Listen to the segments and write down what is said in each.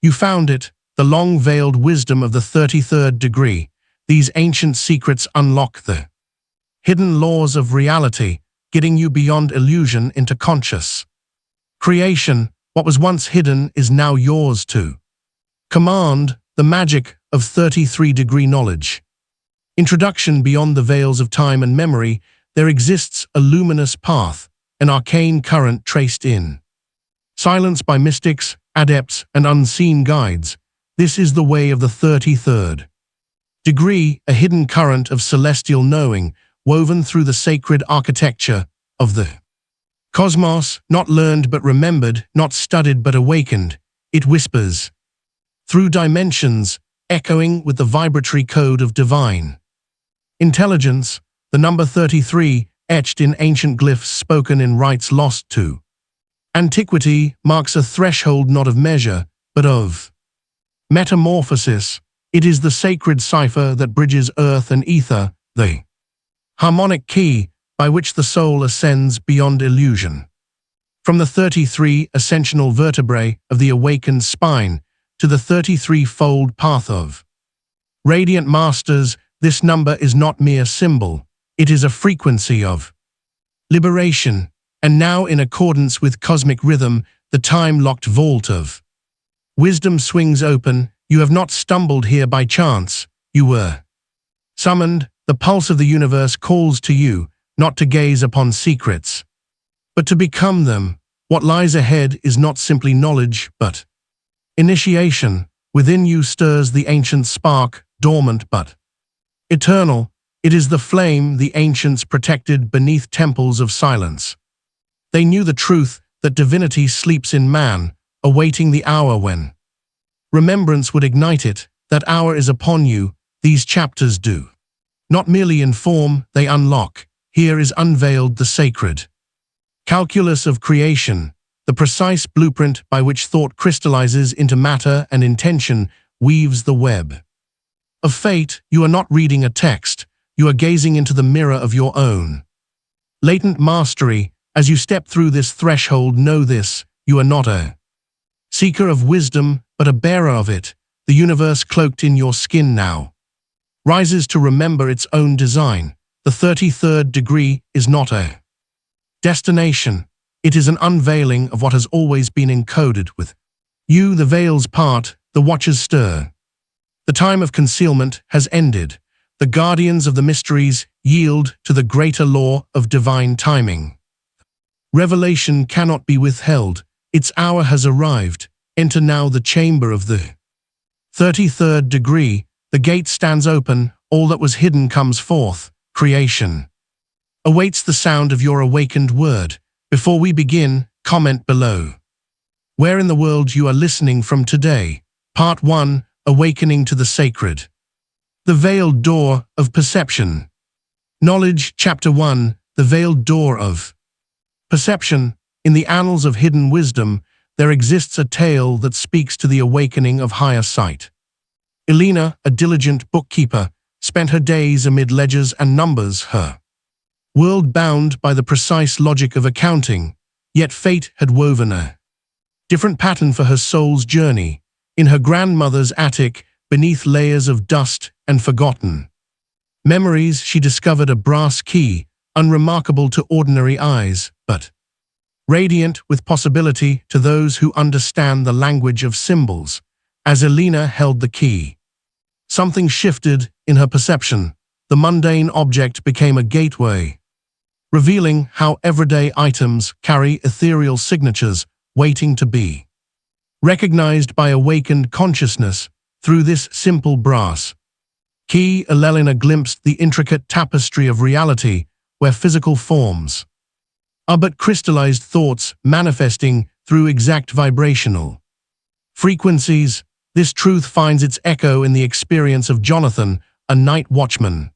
You found it, the long-veiled wisdom of the 33rd degree. These ancient secrets unlock the hidden laws of reality, getting you beyond illusion into conscious creation. What was once hidden is now yours to command. The magic of 33-degree knowledge. Introduction. Beyond the veils of time and memory, there exists a luminous path, an arcane current traced in silence by mystics, adepts, and unseen guides. This is the way of the 33rd degree, a hidden current of celestial knowing, woven through the sacred architecture of the cosmos, not learned but remembered, not studied but awakened. It whispers through dimensions, echoing with the vibratory code of divine intelligence. The number 33, etched in ancient glyphs spoken in rites lost to antiquity, marks a threshold not of measure, but of metamorphosis. It is the sacred cipher that bridges earth and ether, the harmonic key by which the soul ascends beyond illusion. From the 33 ascensional vertebrae of the awakened spine to the 33-fold path of radiant masters, this number is not mere symbol. It is a frequency of liberation. And now, in accordance with cosmic rhythm, the time-locked vault of wisdom swings open. You have not stumbled here by chance. You were summoned. The pulse of the universe calls to you, not to gaze upon secrets, but to become them. What lies ahead is not simply knowledge, but initiation. Within you stirs the ancient spark, dormant but eternal. It is the flame the ancients protected beneath temples of silence. They knew the truth that divinity sleeps in man, awaiting the hour when remembrance would ignite it. That hour is upon you. These chapters do not merely inform, they unlock. Here is unveiled the sacred calculus of creation, the precise blueprint by which thought crystallizes into matter and intention weaves the web of fate. You are not reading a text, you are gazing into the mirror of your own latent mastery. As you step through this threshold, know this: you are not a seeker of wisdom, but a bearer of it. The universe, cloaked in your skin now, rises to remember its own design. The 33rd degree is not a destination. It is an unveiling of what has always been encoded with you. The veils part, the watchers stir. The time of concealment has ended. The guardians of the mysteries yield to the greater law of divine timing. Revelation cannot be withheld. Its hour has arrived. Enter now the chamber of the 33rd degree. The gate stands open. All that was hidden comes forth. Creation awaits the sound of your awakened word. Before we begin, comment below where in the world you are listening from today. Part 1, Awakening to the Sacred. The Veiled Door of Perception. Knowledge. Chapter 1, The Veiled Door of Perception. In the annals of hidden wisdom, there exists a tale that speaks to the awakening of higher sight. Elena, a diligent bookkeeper, spent her days amid ledgers and numbers, her world bound by the precise logic of accounting. Yet fate had woven a different pattern for her soul's journey. In her grandmother's attic, beneath layers of dust and forgotten memories, she discovered a brass key, unremarkable to ordinary eyes, but radiant with possibility to those who understand the language of symbols. As Elena held the key, something shifted in her perception. The mundane object became a gateway, revealing how everyday items carry ethereal signatures waiting to be recognized by awakened consciousness. Through this simple brass key, Elena glimpsed the intricate tapestry of reality, where physical forms are but crystallized thoughts manifesting through exact vibrational frequencies. This truth finds its echo in the experience of Jonathan, a night watchman,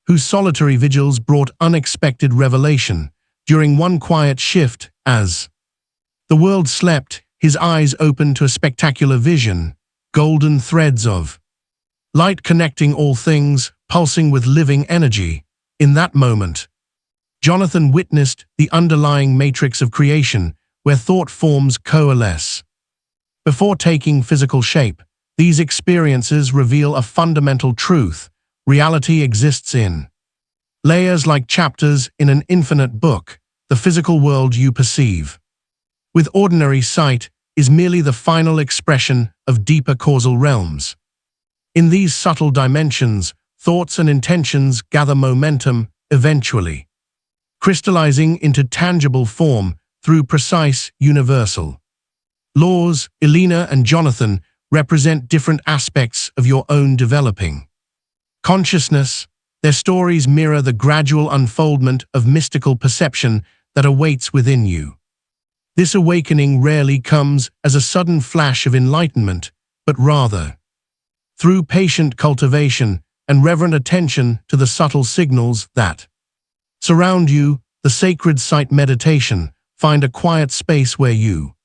whose solitary vigils brought unexpected revelation. During one quiet shift, as the world slept, his eyes opened to a spectacular vision: golden threads of light connecting all things, pulsing with living energy. In that moment, Jonathan witnessed the underlying matrix of creation, where thought forms coalesce Before taking physical shape, these experiences reveal a fundamental truth. Reality exists in layers like chapters in an infinite book, the physical world you perceive. With ordinary sight is merely the final expression of deeper causal realms. In these subtle dimensions, thoughts and intentions gather momentum eventually, crystallizing into tangible form through precise universal laws. Elena and Jonathan represent different aspects of your own developing consciousness. Their stories mirror the gradual unfoldment of mystical perception that awaits within you. This awakening rarely comes as a sudden flash of enlightenment, but rather through patient cultivation and reverent attention to the subtle signals that surround you. The sacred site meditation. Find a quiet space where you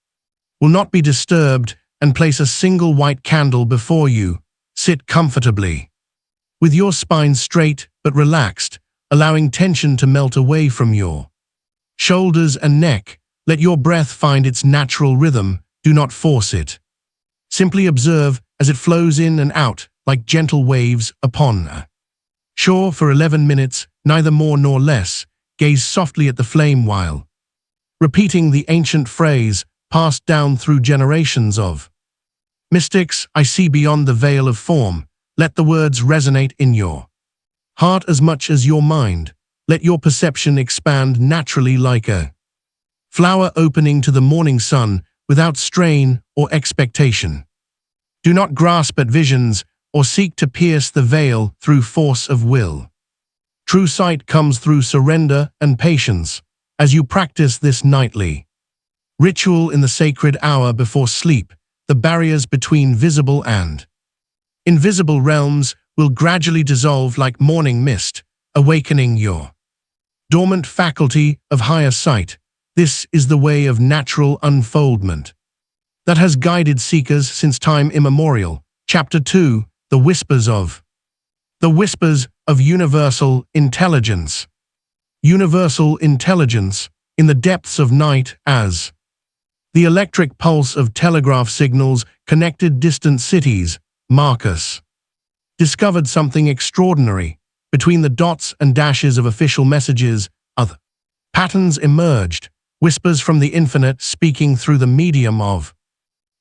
will not be disturbed and place a single white candle before you. Sit comfortably, with your spine straight but relaxed, allowing tension to melt away from your shoulders and neck. Let your breath find its natural rhythm. Do not force it. Simply observe as it flows in and out like gentle waves upon a shore for 11 minutes, neither more nor less. Gaze softly at the flame while repeating the ancient phrase passed down through generations of mystics. I see beyond the veil of form. Let the words resonate in your heart as much as your mind. Let your perception expand naturally like a flower opening to the morning sun without strain or expectation. Do not grasp at visions or seek to pierce the veil through force of will. True sight comes through surrender and patience. As you practice this nightly ritual in the sacred hour before sleep, the barriers between visible and invisible realms will gradually dissolve like morning mist, awakening your dormant faculty of higher sight. This is the way of natural unfoldment that has guided seekers since time immemorial. Chapter 2. The Whispers of Universal Intelligence. Universal intelligence, in the depths of night, as the electric pulse of telegraph signals connected distant cities. Marcus discovered something extraordinary. Between the dots and dashes of official messages, other patterns emerged, whispers from the infinite speaking through the medium of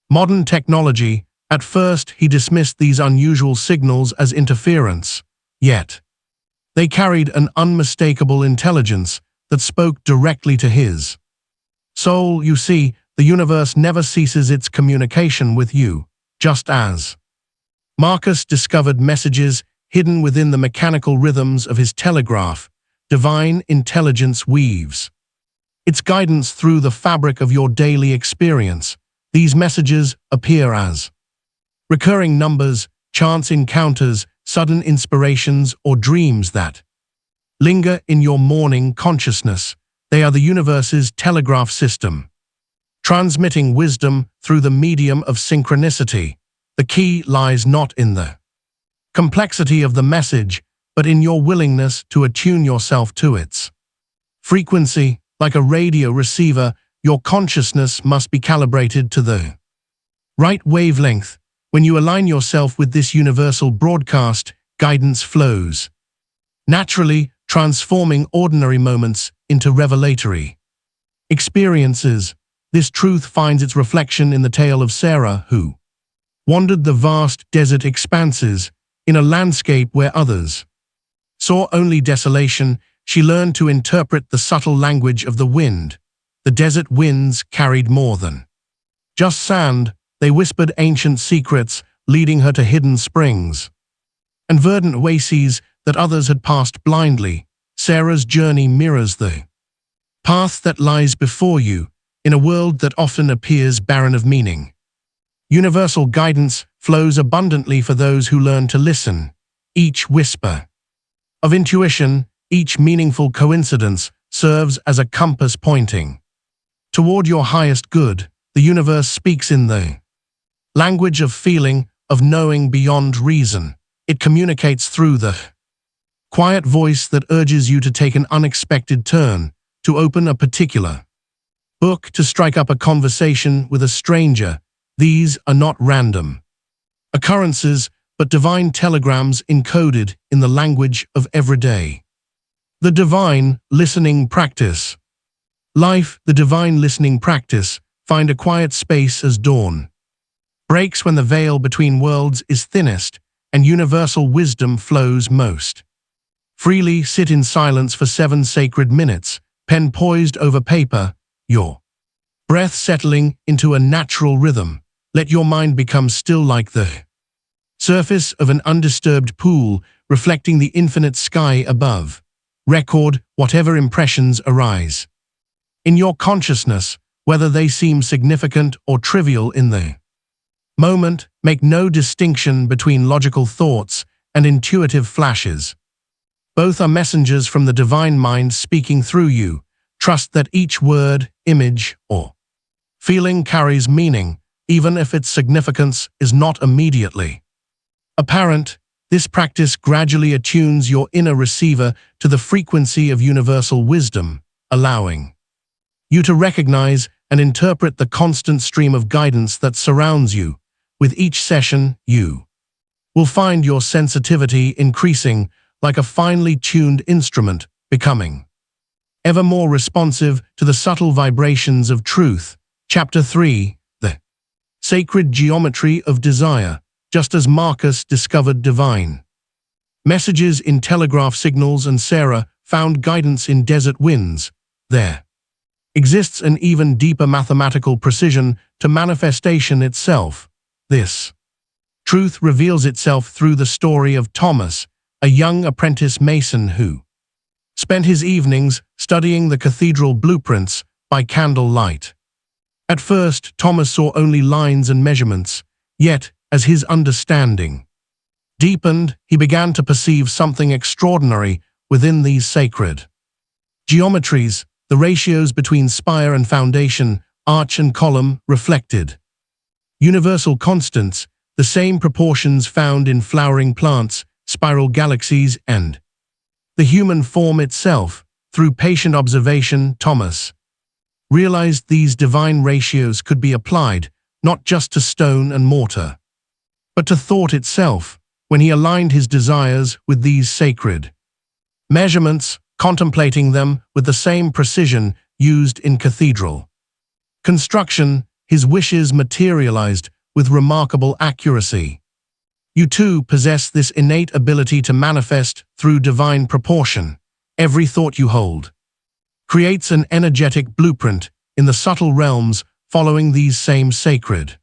modern technology. At first, he dismissed these unusual signals as interference, yet they carried an unmistakable intelligence that spoke directly to his soul. You see, the universe never ceases its communication with you, just as Marcus discovered messages hidden within the mechanical rhythms of his telegraph. Divine intelligence weaves its guidance through the fabric of your daily experience. These messages appear as recurring numbers, chance encounters, sudden inspirations, or dreams that linger in your morning consciousness. They are the universe's telegraph system, transmitting wisdom through the medium of synchronicity. The key lies not in the complexity of the message, but in your willingness to attune yourself to its frequency. Like a radio receiver, your consciousness must be calibrated to the right wavelength. When you align yourself with this universal broadcast, guidance flows naturally, transforming ordinary moments into revelatory experiences. This truth finds its reflection in the tale of Sarah, who wandered the vast desert expanses in a landscape where others saw only desolation. She learned to interpret the subtle language of the wind. The desert winds carried more than just sand. They whispered ancient secrets, leading her to hidden springs and verdant oases that others had passed blindly. Sarah's journey mirrors the path that lies before you in a world that often appears barren of meaning. Universal guidance flows abundantly for those who learn to listen. Each whisper of intuition, each meaningful coincidence serves as a compass pointing toward your highest good. The universe speaks in the language of feeling, of knowing beyond reason. It communicates through the quiet voice that urges you to take an unexpected turn, to open a particular book, to strike up a conversation with a stranger. These are not random occurrences, but divine telegrams encoded in the language of everyday. The divine listening practice. Life, the divine listening practice, find a quiet space as dawn breaks when the veil between worlds is thinnest and universal wisdom flows most. Freely sit in silence for 7 sacred minutes, pen poised over paper, your breath settling into a natural rhythm. Let your mind become still like the surface of an undisturbed pool, reflecting the infinite sky above. Record whatever impressions arise in your consciousness, whether they seem significant or trivial in the moment. Make no distinction between logical thoughts and intuitive flashes. Both are messengers from the divine mind speaking through you. Trust that each word, image, or feeling carries meaning, even if its significance is not immediately apparent. This practice gradually attunes your inner receiver to the frequency of universal wisdom, allowing you to recognize and interpret the constant stream of guidance that surrounds you. With each session, you will find your sensitivity increasing like a finely tuned instrument, becoming ever more responsive to the subtle vibrations of truth. Chapter 3. The Sacred Geometry of Desire. Just as Marcus discovered divine messages in telegraph signals and Sarah found guidance in desert winds, there exists an even deeper mathematical precision to manifestation itself. This truth reveals itself through the story of Thomas, a young apprentice mason who spent his evenings studying the cathedral blueprints by candlelight. At first, Thomas saw only lines and measurements, yet, as his understanding deepened, he began to perceive something extraordinary within these sacred geometries. The ratios between spire and foundation, arch and column, reflected universal constants, the same proportions found in flowering plants, spiral galaxies, and the human form itself. Through patient observation, Thomas realized these divine ratios could be applied not just to stone and mortar, but to thought itself. When he aligned his desires with these sacred measurements, contemplating them with the same precision used in cathedral construction, his wishes materialized with remarkable accuracy. You too possess this innate ability to manifest through divine proportion. Every thought you hold creates an energetic blueprint in the subtle realms following these same sacred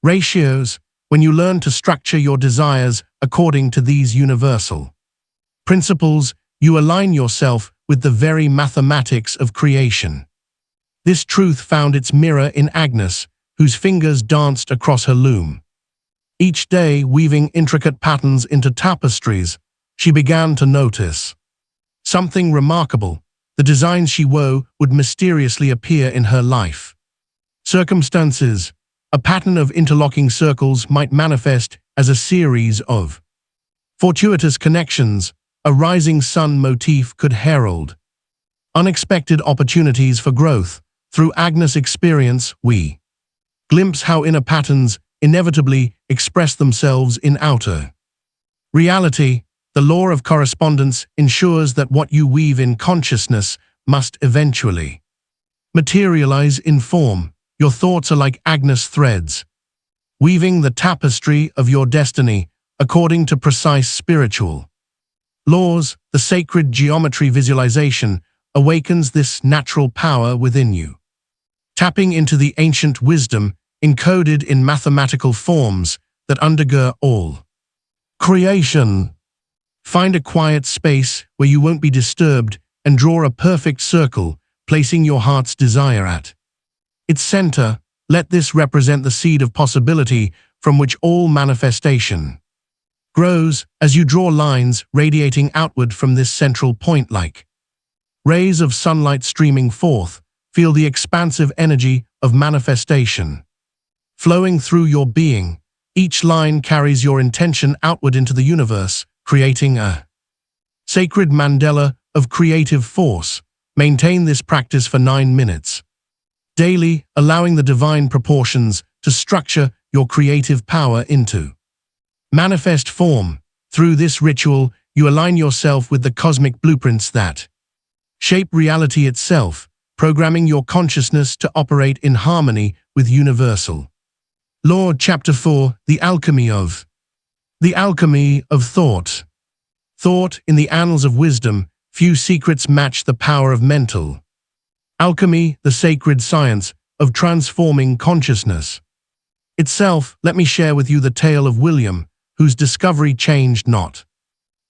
ratios. When you learn to structure your desires according to these universal principles, you align yourself with the very mathematics of creation. This truth found its mirror in Agnes, whose fingers danced across her loom. Each day, weaving intricate patterns into tapestries, she began to notice something remarkable. The designs she wove would mysteriously appear in her life. Circumstances. A pattern of interlocking circles might manifest as a series of fortuitous connections. A rising sun motif could herald unexpected opportunities for growth. Through Agnes' experience, we glimpse how inner patterns inevitably express themselves in outer reality. The law of correspondence ensures that what you weave in consciousness must eventually materialize in form. Your thoughts are like Agnes threads, weaving the tapestry of your destiny according to precise spiritual laws. The sacred geometry visualization awakens this natural power within you, tapping into the ancient wisdom encoded in mathematical forms that undergird all creation. Find a quiet space where you won't be disturbed and draw a perfect circle, placing your heart's desire at its center. Let this represent the seed of possibility from which all manifestation grows. As you draw lines radiating outward from this central point like rays of sunlight streaming forth, feel the expansive energy of manifestation flowing through your being. Each line carries your intention outward into the universe, creating a sacred mandala of creative force. Maintain this practice for 9 minutes. daily allowing the divine proportions to structure your creative power into manifest form. Through this ritual, you align yourself with the cosmic blueprints that shape reality itself, programming your consciousness to operate in harmony with universal law. Chapter 4: The Alchemy of Thought. Thought. In the annals of wisdom, few secrets match the power of mental alchemy, the sacred science of transforming consciousness itself. Let me share with you the tale of William, whose discovery changed not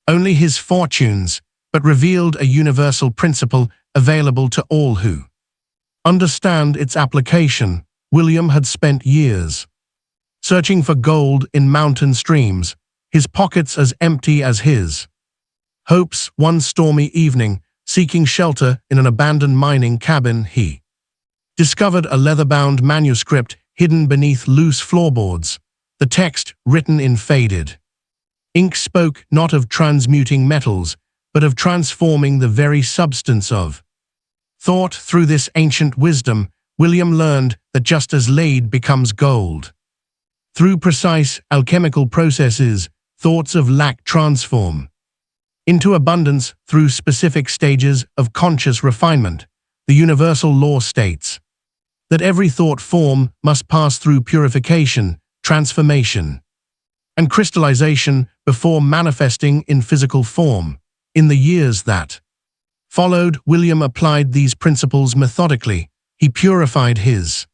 only his fortunes, but revealed a universal principle available to all who understand its application. William had spent years searching for gold in mountain streams, his pockets as empty as his hopes. One stormy evening, seeking shelter in an abandoned mining cabin, he discovered a leather-bound manuscript hidden beneath loose floorboards. The text, written in faded ink, spoke not of transmuting metals, but of transforming the very substance of thought. Through this ancient wisdom, William learned that just as lead becomes gold through precise alchemical processes, thoughts of lack transform into abundance through specific stages of conscious refinement. The universal law states that every thought form must pass through purification, transformation, and crystallization before manifesting in physical form. In the years that followed, William applied these principles methodically. He purified his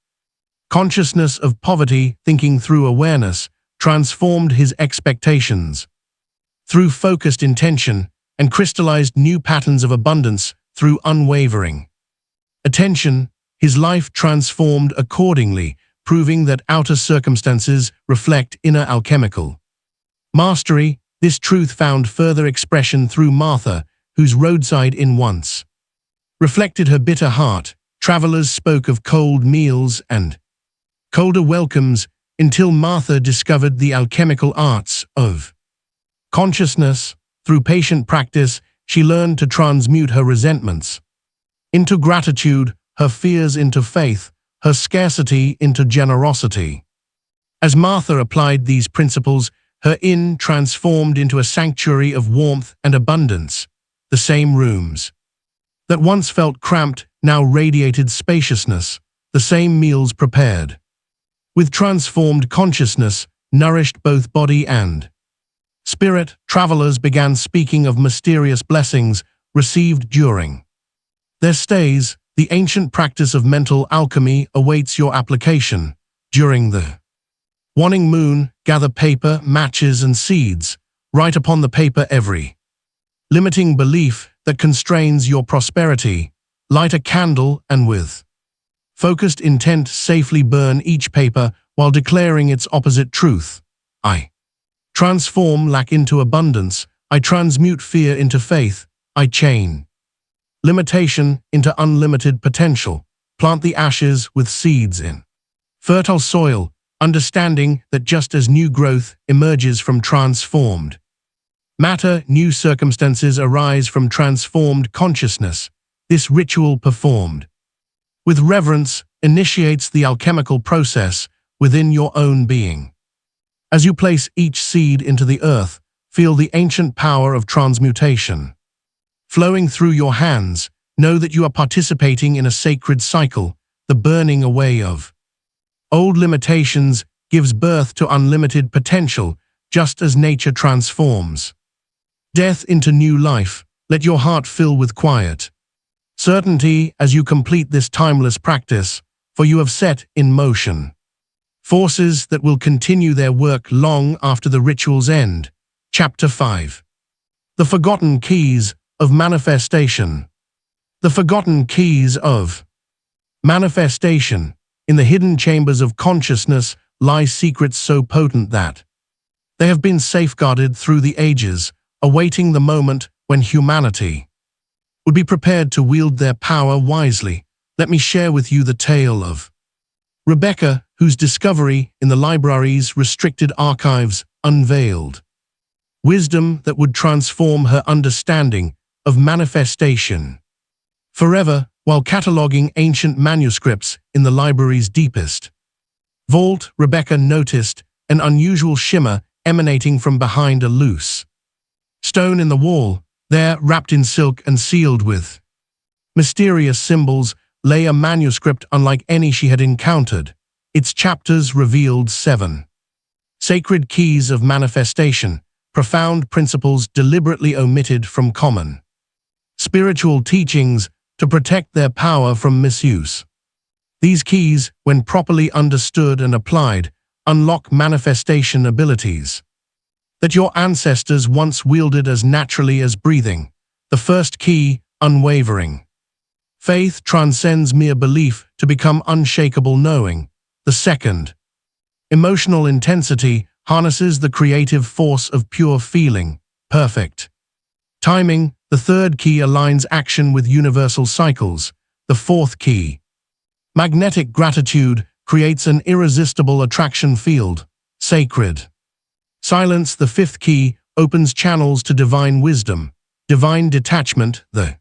consciousness of poverty, thinking through awareness, transformed his expectations through focused intention, and crystallized new patterns of abundance through unwavering attention. His life transformed accordingly, proving that outer circumstances reflect inner alchemical mastery. This truth found further expression through Martha, whose roadside inn once reflected her bitter heart. Travelers spoke of cold meals and colder welcomes until Martha discovered the alchemical arts of consciousness. Through patient practice, she learned to transmute her resentments into gratitude, her fears into faith, her scarcity into generosity. As Martha applied these principles, her inn transformed into a sanctuary of warmth and abundance. The same rooms that once felt cramped now radiated spaciousness. The same meals prepared with transformed consciousness nourished both body and spirit. Travelers began speaking of mysterious blessings received during their stays. The ancient practice of mental alchemy awaits your application. During the waning moon, gather paper, matches, and seeds. Write upon the paper every limiting belief that constrains your prosperity. Light a candle and with focused intent safely burn each paper while declaring its opposite truth. I transform lack into abundance. I transmute fear into faith. I chain limitation into unlimited potential. Plant the ashes with seeds in fertile soil, understanding that just as new growth emerges from transformed matter, new circumstances arise from transformed consciousness. This ritual, performed with reverence, initiates the alchemical process within your own being. As you place each seed into the earth, feel the ancient power of transmutation flowing through your hands. Know that you are participating in a sacred cycle. The burning away of old limitations gives birth to unlimited potential, just as nature transforms death into new life. Let your heart fill with quiet certainty as you complete this timeless practice, for you have set in motion forces that will continue their work long after the ritual's end. Chapter 5: The Forgotten Keys of Manifestation. The forgotten keys of manifestation. In the hidden chambers of consciousness lie secrets so potent that they have been safeguarded through the ages, awaiting the moment when humanity would be prepared to wield their power wisely. Let me share with you the tale of Rebecca, whose discovery in the library's restricted archives unveiled wisdom that would transform her understanding of manifestation forever. while cataloging ancient manuscripts in the library's deepest vault, Rebecca noticed an unusual shimmer emanating from behind a loose stone in the wall. There, wrapped in silk and sealed with mysterious symbols, lay a manuscript unlike any she had encountered. Its chapters revealed 7 sacred keys of manifestation, profound principles deliberately omitted from common spiritual teachings to protect their power from misuse. These keys, when properly understood and applied, unlock manifestation abilities that your ancestors once wielded as naturally as breathing. The first key, unwavering faith, transcends mere belief to become unshakable knowing. The second, emotional intensity, harnesses the creative force of pure feeling, perfect timing. The third key aligns action with universal cycles. The fourth key, magnetic gratitude, creates an irresistible attraction field, sacred silence. The fifth key opens channels to divine wisdom, divine detachment. The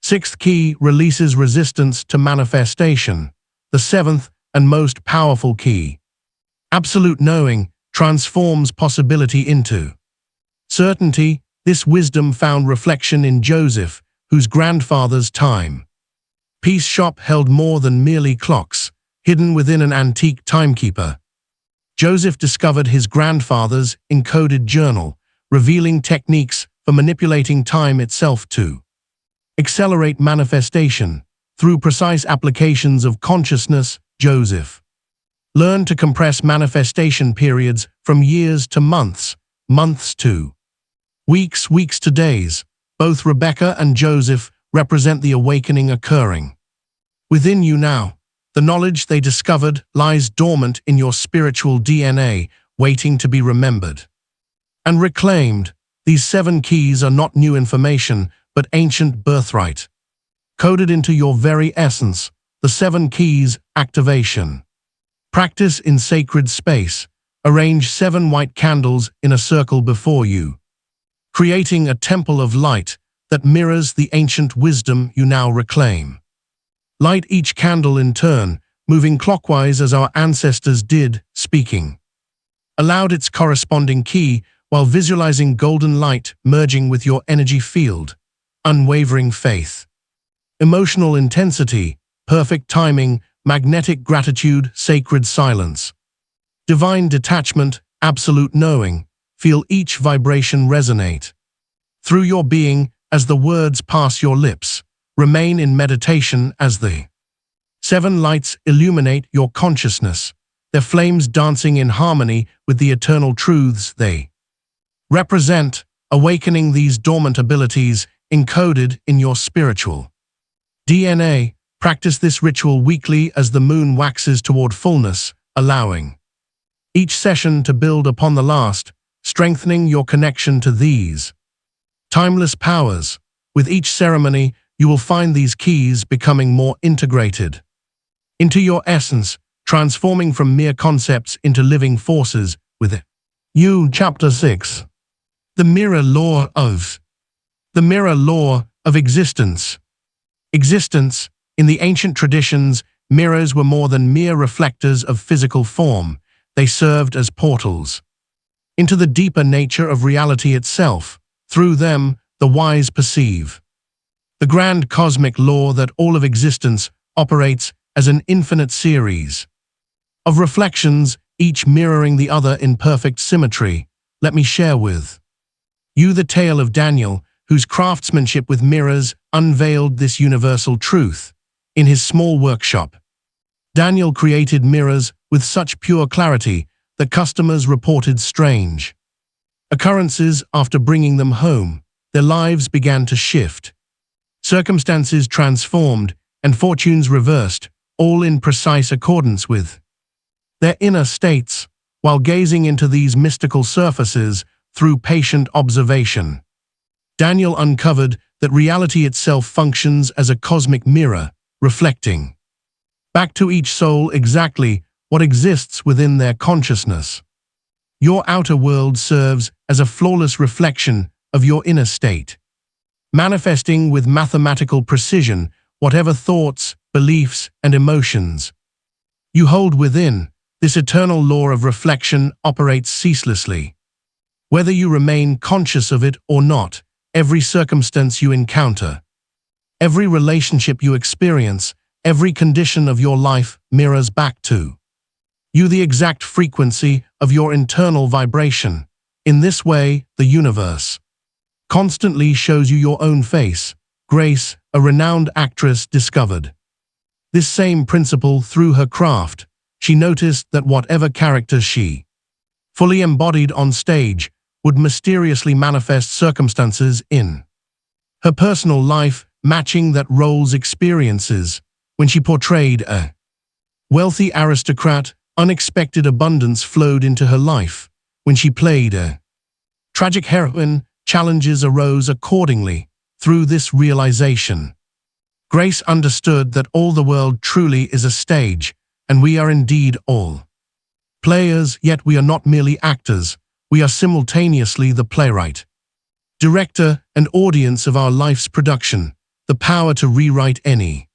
sixth key releases resistance to manifestation. The seventh and most powerful key, absolute knowing, transforms possibility into certainty. This wisdom found reflection in Joseph, whose grandfather's time piece shop held more than merely clocks, hidden within an antique timekeeper. Joseph discovered his grandfather's encoded journal, revealing techniques for manipulating time itself to accelerate manifestation. Through precise applications of consciousness, Joseph learned to compress manifestation periods from years to months, months to weeks, weeks to days. Both Rebecca and Joseph represent the awakening occurring within you now. The knowledge they discovered lies dormant in your spiritual DNA, waiting to be remembered and reclaimed. These 7 keys are not new information, but ancient birthright, coded into your very essence. The 7 keys, activation. Practice in sacred space. Arrange 7 white candles in a circle before you, creating a temple of light that mirrors the ancient wisdom you now reclaim. Light each candle in turn, moving clockwise as our ancestors did, speaking aloud its corresponding key while visualizing golden light merging with your energy field. Unwavering faith, emotional intensity, perfect timing, magnetic gratitude, sacred silence, divine detachment, absolute knowing. Feel each vibration resonate through your being as the words pass your lips. Remain in meditation as the 7 lights illuminate your consciousness, their flames dancing in harmony with the eternal truths they represent, awakening these dormant abilities encoded in your spiritual DNA. Practice this ritual weekly as the moon waxes toward fullness, allowing each session to build upon the last, strengthening your connection to these timeless powers. With each ceremony, you will find these keys becoming more integrated into your essence, transforming from mere concepts into living forces within you. Chapter 6. The Mirror Law of Existence. Existence. In the ancient traditions, mirrors were more than mere reflectors of physical form. They served as portals into the deeper nature of reality itself. Through them, the wise perceive the grand cosmic law that all of existence operates as an infinite series of reflections, each mirroring the other in perfect symmetry. Let me share with you the tale of Daniel, whose craftsmanship with mirrors unveiled this universal truth. In his small workshop, Daniel created mirrors with such pure clarity that customers reported strange occurrences. After bringing them home, their lives began to shift. Circumstances transformed and fortunes reversed, all in precise accordance with their inner states. While gazing into these mystical surfaces through patient observation, Daniel uncovered that reality itself functions as a cosmic mirror, reflecting back to each soul exactly what exists within their consciousness. Your outer world serves as a flawless reflection of your inner state, manifesting with mathematical precision whatever thoughts, beliefs, and emotions you hold within. This eternal law of reflection operates ceaselessly. Whether you remain conscious of it or not, every circumstance you encounter, every relationship you experience, every condition of your life mirrors back to you the exact frequency of your internal vibration. In this way, the universe constantly shows you your own face. Grace, a renowned actress, discovered this same principle through her craft. She noticed that whatever character she fully embodied on stage would mysteriously manifest circumstances in her personal life, matching that role's experiences. When she portrayed a wealthy aristocrat, unexpected abundance flowed into her life. When she played a tragic heroine, challenges arose accordingly. Through this realization, Grace understood that all the world truly is a stage, and we are indeed all players, yet we are not merely actors. We are simultaneously the playwright, director, and audience of our life's production. The power to rewrite any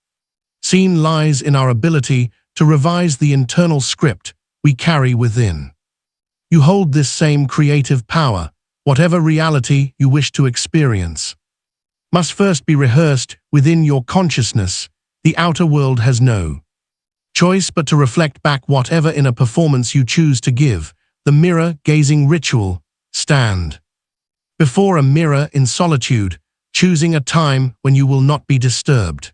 scene lies in our ability to revise the internal script we carry within. You hold this same creative power. Whatever reality you wish to experience must first be rehearsed within your consciousness. The outer world has no choice but to reflect back whatever inner performance you choose to give. The mirror-gazing ritual. Stand before a mirror in solitude, choosing a time when you will not be disturbed.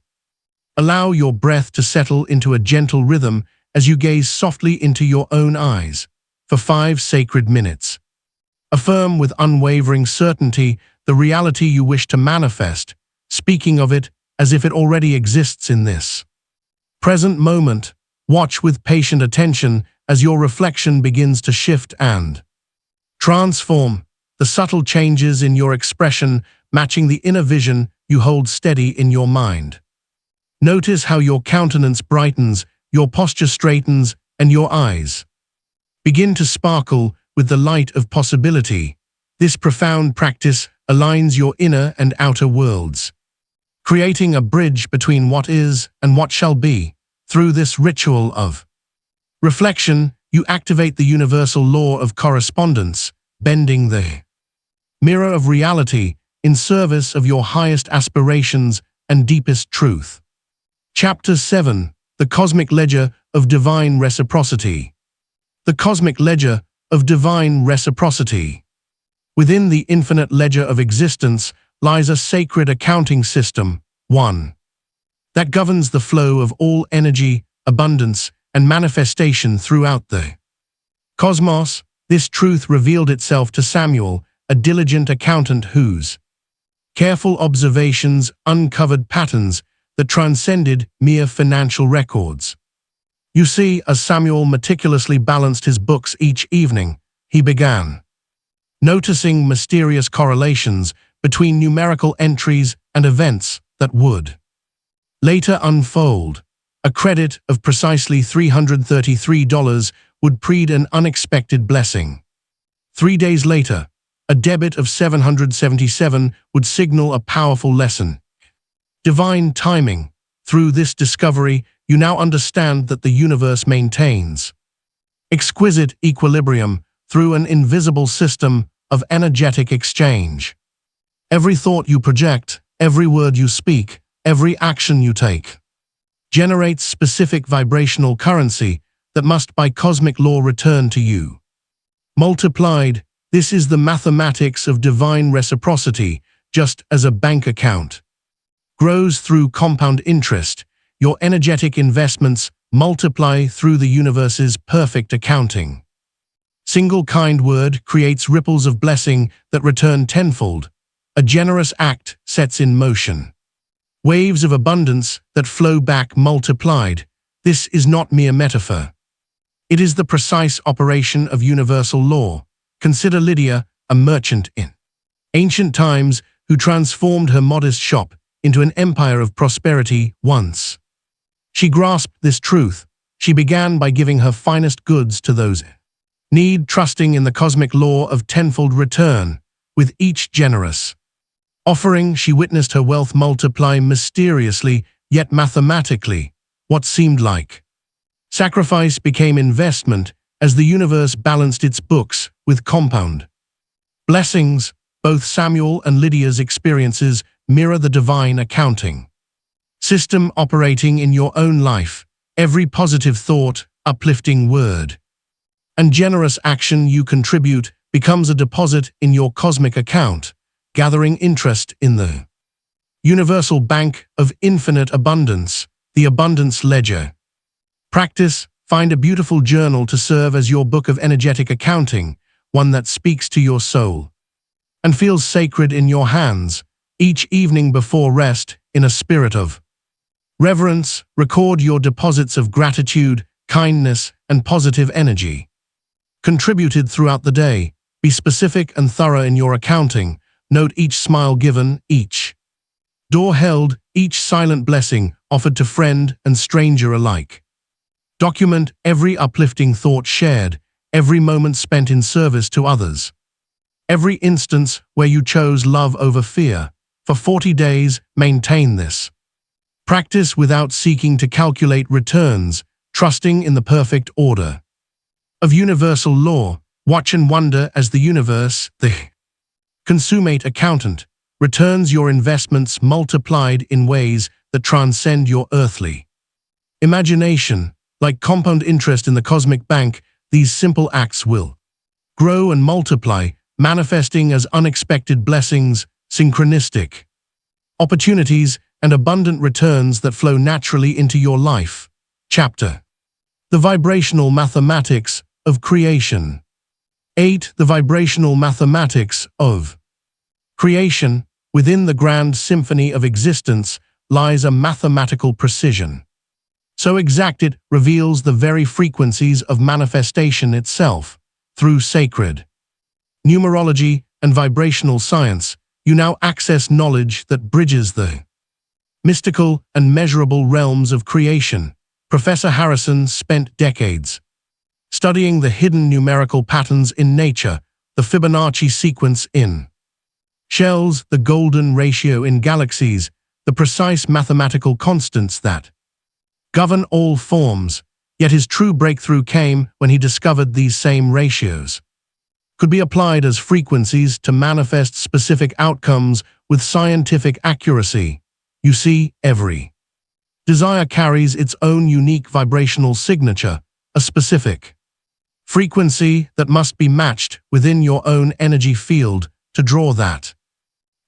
Allow your breath to settle into a gentle rhythm as you gaze softly into your own eyes. For 5 sacred minutes, affirm with unwavering certainty the reality you wish to manifest, speaking of it as if it already exists in this present moment. Watch with patient attention as your reflection begins to shift and transform. The subtle changes in your expression matching the inner vision you hold steady in your mind. Notice how your countenance brightens, your posture straightens, and your eyes begin to sparkle with the light of possibility. This profound practice aligns your inner and outer worlds, creating a bridge between what is and what shall be. Through this ritual of reflection, you activate the universal law of correspondence, bending the mirror of reality in service of your highest aspirations and deepest truth. Chapter 7. The Cosmic Ledger of Divine Reciprocity. The Cosmic Ledger of Divine Reciprocity. Within the infinite ledger of existence lies a sacred accounting system, one that governs the flow of all energy, abundance, and manifestation throughout the cosmos. This truth revealed itself to Samuel, a diligent accountant whose careful observations uncovered patterns that transcended mere financial records. You see, as Samuel meticulously balanced his books each evening, he began noticing mysterious correlations between numerical entries and events that would later unfold. A credit of precisely $333 would precede an unexpected blessing. 3 days later, a debit of $777 would signal a powerful lesson. Divine timing. Through this discovery, you now understand that the universe maintains exquisite equilibrium through an invisible system of energetic exchange. Every thought you project, every word you speak, every action you take generates specific vibrational currency that must by cosmic law return to you multiplied. This is the mathematics of divine reciprocity. Just as a bank account grows through compound interest, your energetic investments multiply through the universe's perfect accounting. Single kind word creates ripples of blessing that return tenfold. A generous act sets in motion waves of abundance that flow back multiplied. This is not mere metaphor. It is the precise operation of universal law. Consider Lydia, a merchant in ancient times who transformed her modest shop into an empire of prosperity. Once she grasped this truth, she began by giving her finest goods to those in need, trusting in the cosmic law of tenfold return. With each generous offering, she witnessed her wealth multiply mysteriously, yet mathematically, what seemed like sacrifice became investment as the universe balanced its books with compound blessings. Both Samuel and Lydia's experiences mirror the divine accounting system operating in your own life. Every positive thought, uplifting word, and generous action you contribute becomes a deposit in your cosmic account, gathering interest in the universal bank of infinite abundance, the abundance ledger. Practice. Find a beautiful journal to serve as your book of energetic accounting, one that speaks to your soul and feels sacred in your hands. Each evening before rest, in a spirit of reverence, record your deposits of gratitude, kindness, and positive energy contributed throughout the day. Be specific and thorough in your accounting. Note each smile given, each door held, each silent blessing offered to friend and stranger alike. Document every uplifting thought shared, every moment spent in service to others, every instance where you chose love over fear. For 40 days, maintain this practice without seeking to calculate returns, trusting in the perfect order of universal law. Watch and wonder as the universe, the consummate accountant, returns your investments multiplied in ways that transcend your earthly imagination. Like compound interest in the cosmic bank, these simple acts will grow and multiply, manifesting as unexpected blessings, synchronistic opportunities, and abundant returns that flow naturally into your life. Chapter: The Vibrational Mathematics of Creation. 8. The Vibrational Mathematics of Creation. Within the grand symphony of existence lies a mathematical precision so exact it reveals the very frequencies of manifestation itself. Through sacred numerology and vibrational science, you now access knowledge that bridges the mystical and measurable realms of creation. Professor Harrison spent decades studying the hidden numerical patterns in nature, the Fibonacci sequence in shells, the golden ratio in galaxies, the precise mathematical constants that govern all forms. Yet his true breakthrough came when he discovered these same ratios could be applied as frequencies to manifest specific outcomes with scientific accuracy. You see, every desire carries its own unique vibrational signature, a specific frequency that must be matched within your own energy field to draw that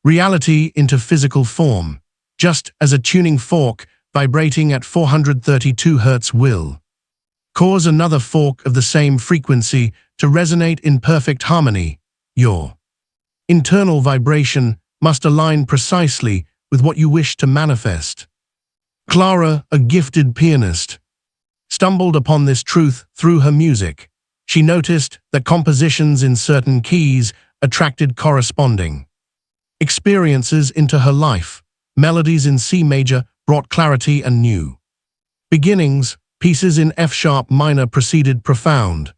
reality into physical form. Just as a tuning fork vibrating at 432 Hz will cause another fork of the same frequency to resonate in perfect harmony, your internal vibration must align precisely with what you wish to manifest. Clara, a gifted pianist, stumbled upon this truth through her music. She noticed that compositions in certain keys attracted corresponding experiences into her life. Melodies in C major brought clarity and new beginnings. Pieces in F-sharp minor preceded profound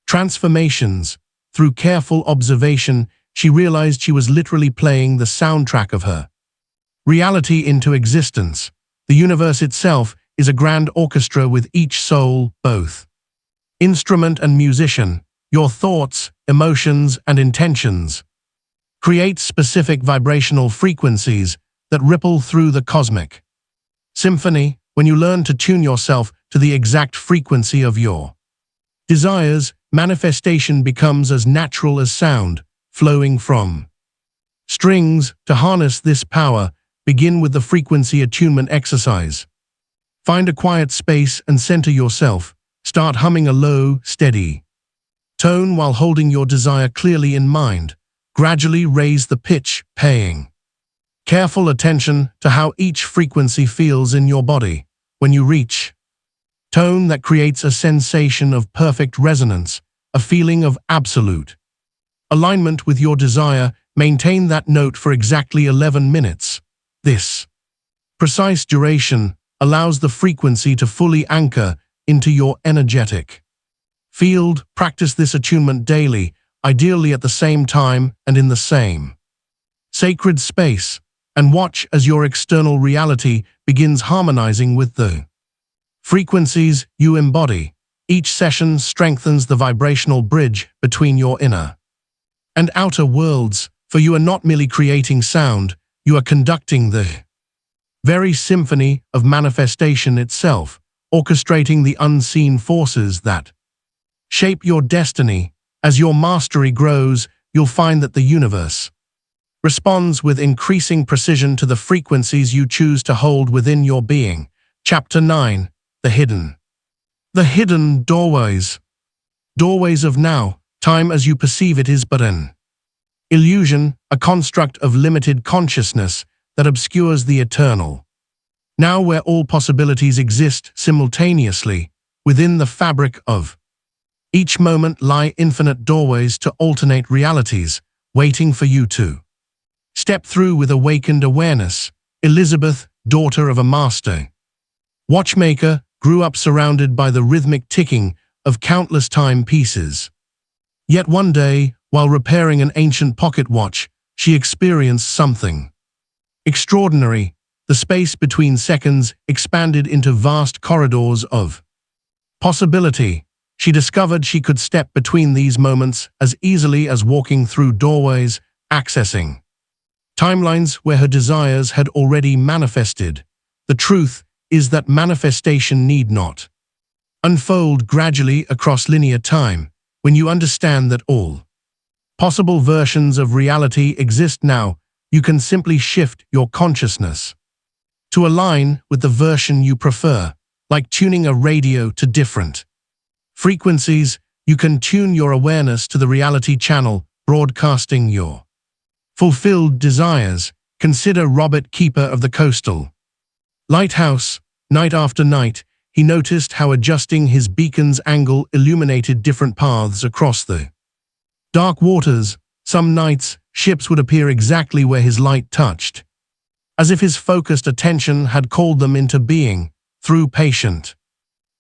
transformations. Through careful observation, she realized she was literally playing the soundtrack of her reality into existence. The universe itself is a grand orchestra with each soul, both instrument and musician. Your thoughts, emotions, and intentions create specific vibrational frequencies that ripple through the cosmic symphony. When you learn to tune yourself to the exact frequency of your desires, manifestation becomes as natural as sound, flowing from strings. To harness this power, begin with the frequency attunement exercise. Find a quiet space and center yourself. Start humming a low, steady tone while holding your desire clearly in mind. Gradually raise the pitch, paying careful attention to how each frequency feels in your body. When you reach tone that creates a sensation of perfect resonance, a feeling of absolute alignment with your desire, maintain that note for exactly 11 minutes. This precise duration allows the frequency to fully anchor into your energetic field. Practice this attunement daily, ideally at the same time and in the same sacred space. and watch as your external reality begins harmonizing with the frequencies you embody. Each session strengthens the vibrational bridge between your inner and outer worlds, for you are not merely creating sound, you are conducting the very symphony of manifestation itself, orchestrating the unseen forces that shape your destiny. As your mastery grows, you'll find that the universe responds with increasing precision to the frequencies you choose to hold within your being. Chapter 9. The Hidden. The hidden doorways. Doorways of now. Time as you perceive it is but an illusion, a construct of limited consciousness that obscures the eternal. Now, where all possibilities exist simultaneously within the fabric of each moment, lie infinite doorways to alternate realities, waiting for you to step through with awakened awareness. Elizabeth, daughter of a master watchmaker, grew up surrounded by the rhythmic ticking of countless timepieces. Yet one day, while repairing an ancient pocket watch, she experienced something extraordinary. The space between seconds expanded into vast corridors of possibility. She discovered she could step between these moments as easily as walking through doorways, accessing timelines where her desires had already manifested. The truth is that manifestation need not unfold gradually across linear time. When you understand that all possible versions of reality exist now, you can simply shift your consciousness to align with the version you prefer. Like tuning a radio to different frequencies, you can tune your awareness to the reality channel, broadcasting your fulfilled desires. Consider Robert, keeper of the coastal lighthouse. Night after night, he noticed how adjusting his beacon's angle illuminated different paths across the dark waters. Some nights, ships would appear exactly where his light touched, as if his focused attention had called them into being. Through patient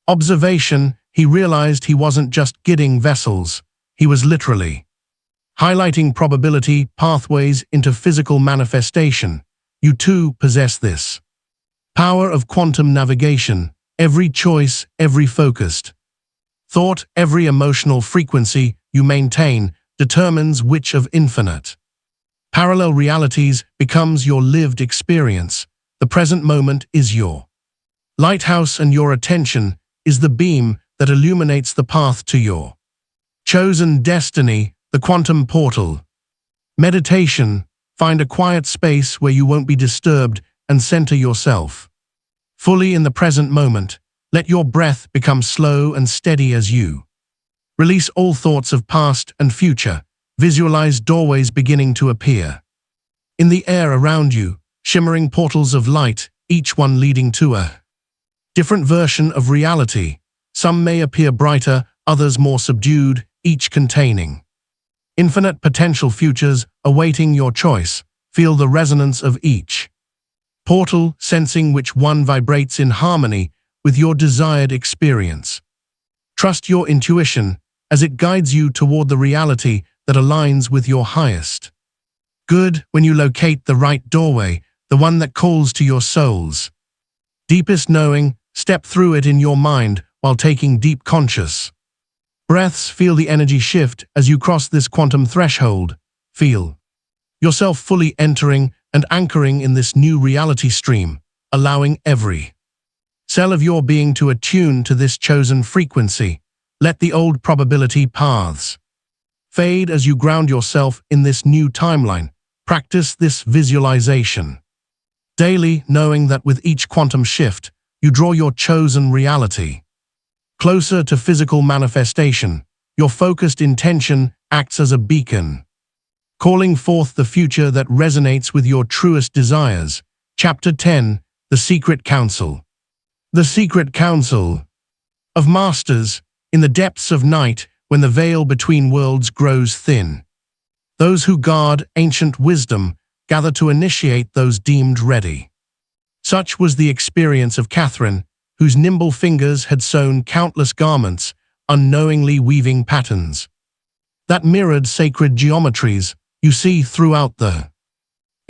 observation, he realized he wasn't just guiding vessels, he was literally highlighting probability pathways into physical manifestation. You too possess this power of quantum navigation. Every choice, every focused thought, every emotional frequency you maintain determines which of infinite parallel realities becomes your lived experience. The present moment is your lighthouse, and your attention is the beam that illuminates the path to your chosen destiny. The quantum portal. Meditation. Find a quiet space where you won't be disturbed and center yourself fully in the present moment. Let your breath become slow and steady as you release all thoughts of past and future. Visualize doorways beginning to appear in the air around you, shimmering portals of light, each one leading to a different version of reality. Some may appear brighter, others more subdued, each containing infinite potential futures awaiting your choice. Feel the resonance of each portal, sensing which one vibrates in harmony with your desired experience. Trust your intuition as it guides you toward the reality that aligns with your highest good. When you locate the right doorway, the one that calls to your soul's deepest knowing, step through it in your mind while taking deep conscious breaths. Feel the energy shift as you cross this quantum threshold. Feel yourself fully entering and anchoring in this new reality stream, allowing every cell of your being to attune to this chosen frequency. Let the old probability paths fade as you ground yourself in this new timeline. Practice this visualization daily, knowing that with each quantum shift, you draw your chosen reality closer to physical manifestation. Your focused intention acts as a beacon, calling forth the future that resonates with your truest desires. Chapter 10. The Secret Council. The Secret Council of Masters. In the depths of night, when the veil between worlds grows thin, those who guard ancient wisdom gather to initiate those deemed ready. Such was the experience of Catherine, whose nimble fingers had sewn countless garments, unknowingly weaving patterns that mirrored sacred geometries you see throughout the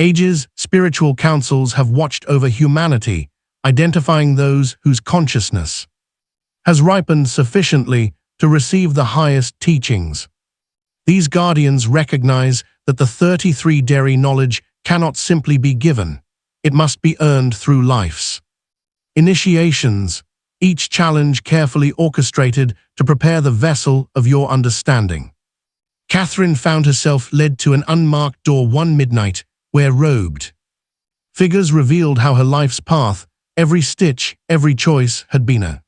Ages, spiritual councils have watched over humanity, identifying those whose consciousness has ripened sufficiently to receive the highest teachings. These guardians recognize that the 33 knowledge cannot simply be given. It must be earned through life's initiations, each challenge carefully orchestrated to prepare the vessel of your understanding. Catherine found herself led to an unmarked door one midnight, where robed figures revealed how her life's path, every stitch, every choice, had been a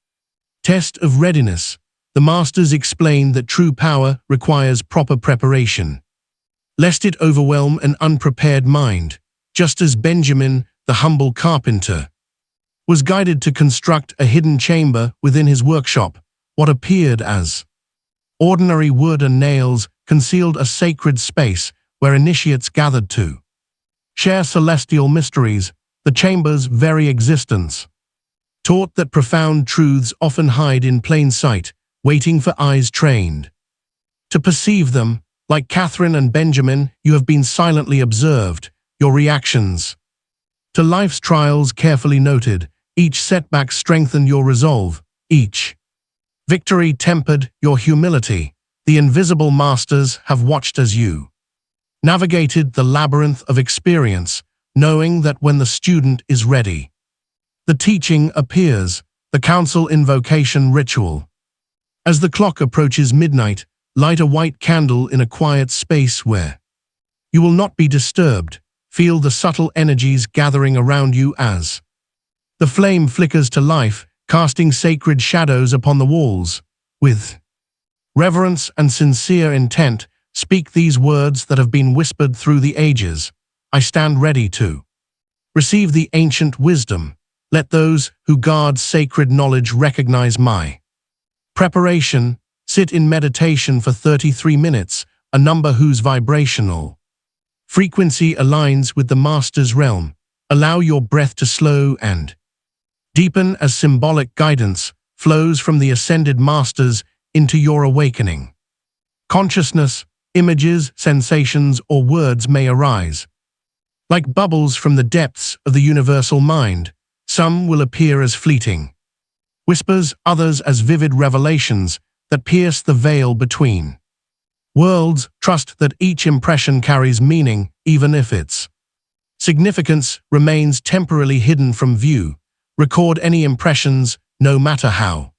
test of readiness. The masters explained that true power requires proper preparation, lest it overwhelm an unprepared mind, just as Benjamin, the humble carpenter, was guided to construct a hidden chamber within his workshop. What appeared as ordinary wood and nails concealed a sacred space where initiates gathered to share celestial mysteries. The chamber's very existence taught that profound truths often hide in plain sight, waiting for eyes trained to perceive them. Like Catherine and Benjamin, you have been silently observed, your reactions to life's trials carefully noted. Each setback strengthened your resolve, each victory tempered your humility. The invisible masters have watched as you navigated the labyrinth of experience, knowing that when the student is ready, the teaching appears. The council invocation ritual. As the clock approaches midnight, light a white candle in a quiet space where you will not be disturbed. Feel the subtle energies gathering around you as the flame flickers to life, casting sacred shadows upon the walls. With reverence and sincere intent, speak these words that have been whispered through the ages. I stand ready to receive the ancient wisdom. Let those who guard sacred knowledge recognize my preparation. Sit in meditation for 33 minutes, a number whose vibrational frequency aligns with the master's realm. Allow your breath to slow and deepen as symbolic guidance flows from the ascended masters into your awakening consciousness. Images, sensations, or words may arise like bubbles from the depths of the universal mind. Some will appear as fleeting whispers, others as vivid revelations that pierce the veil between worlds. Trust that each impression carries meaning, even if its significance remains temporarily hidden from view. Record any impressions, no matter how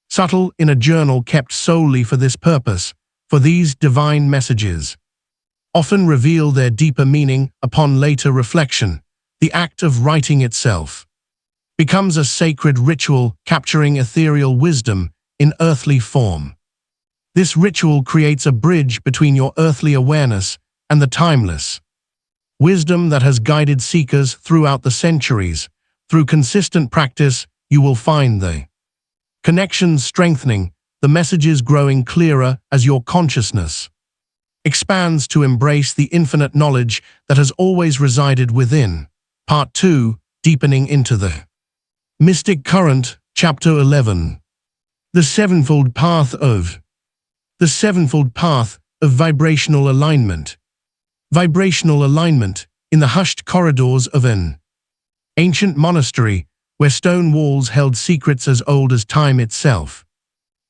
subtle, in a journal kept solely for this purpose, for these divine messages often reveal their deeper meaning upon later reflection. The act of writing itself becomes a sacred ritual, capturing ethereal wisdom in earthly form. This ritual creates a bridge between your earthly awareness and the timeless wisdom that has guided seekers throughout the centuries. Through consistent practice, you will find the connections strengthening, the messages growing clearer as your consciousness expands to embrace the infinite knowledge that has always resided within. Part 2, Deepening into the Mystic Current, Chapter 11. The Sevenfold Path of Vibrational Alignment. Vibrational alignment. In the hushed corridors of an ancient monastery, where stone walls held secrets as old as time itself,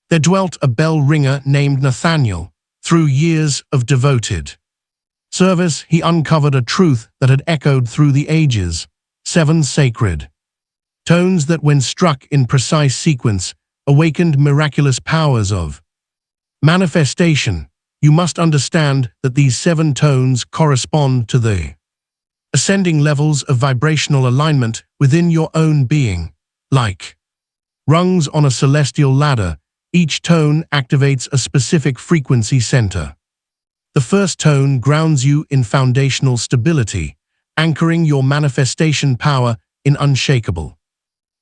there dwelt a bell ringer named Nathaniel. Through years of devoted service, he uncovered a truth that had echoed through the ages. 7 sacred tones that, when struck in precise sequence, awakened miraculous powers of manifestation. You must understand that these 7 tones correspond to the ascending levels of vibrational alignment within your own being. Like rungs on a celestial ladder, each tone activates a specific frequency center. The first tone grounds you in foundational stability, anchoring your manifestation power in unshakable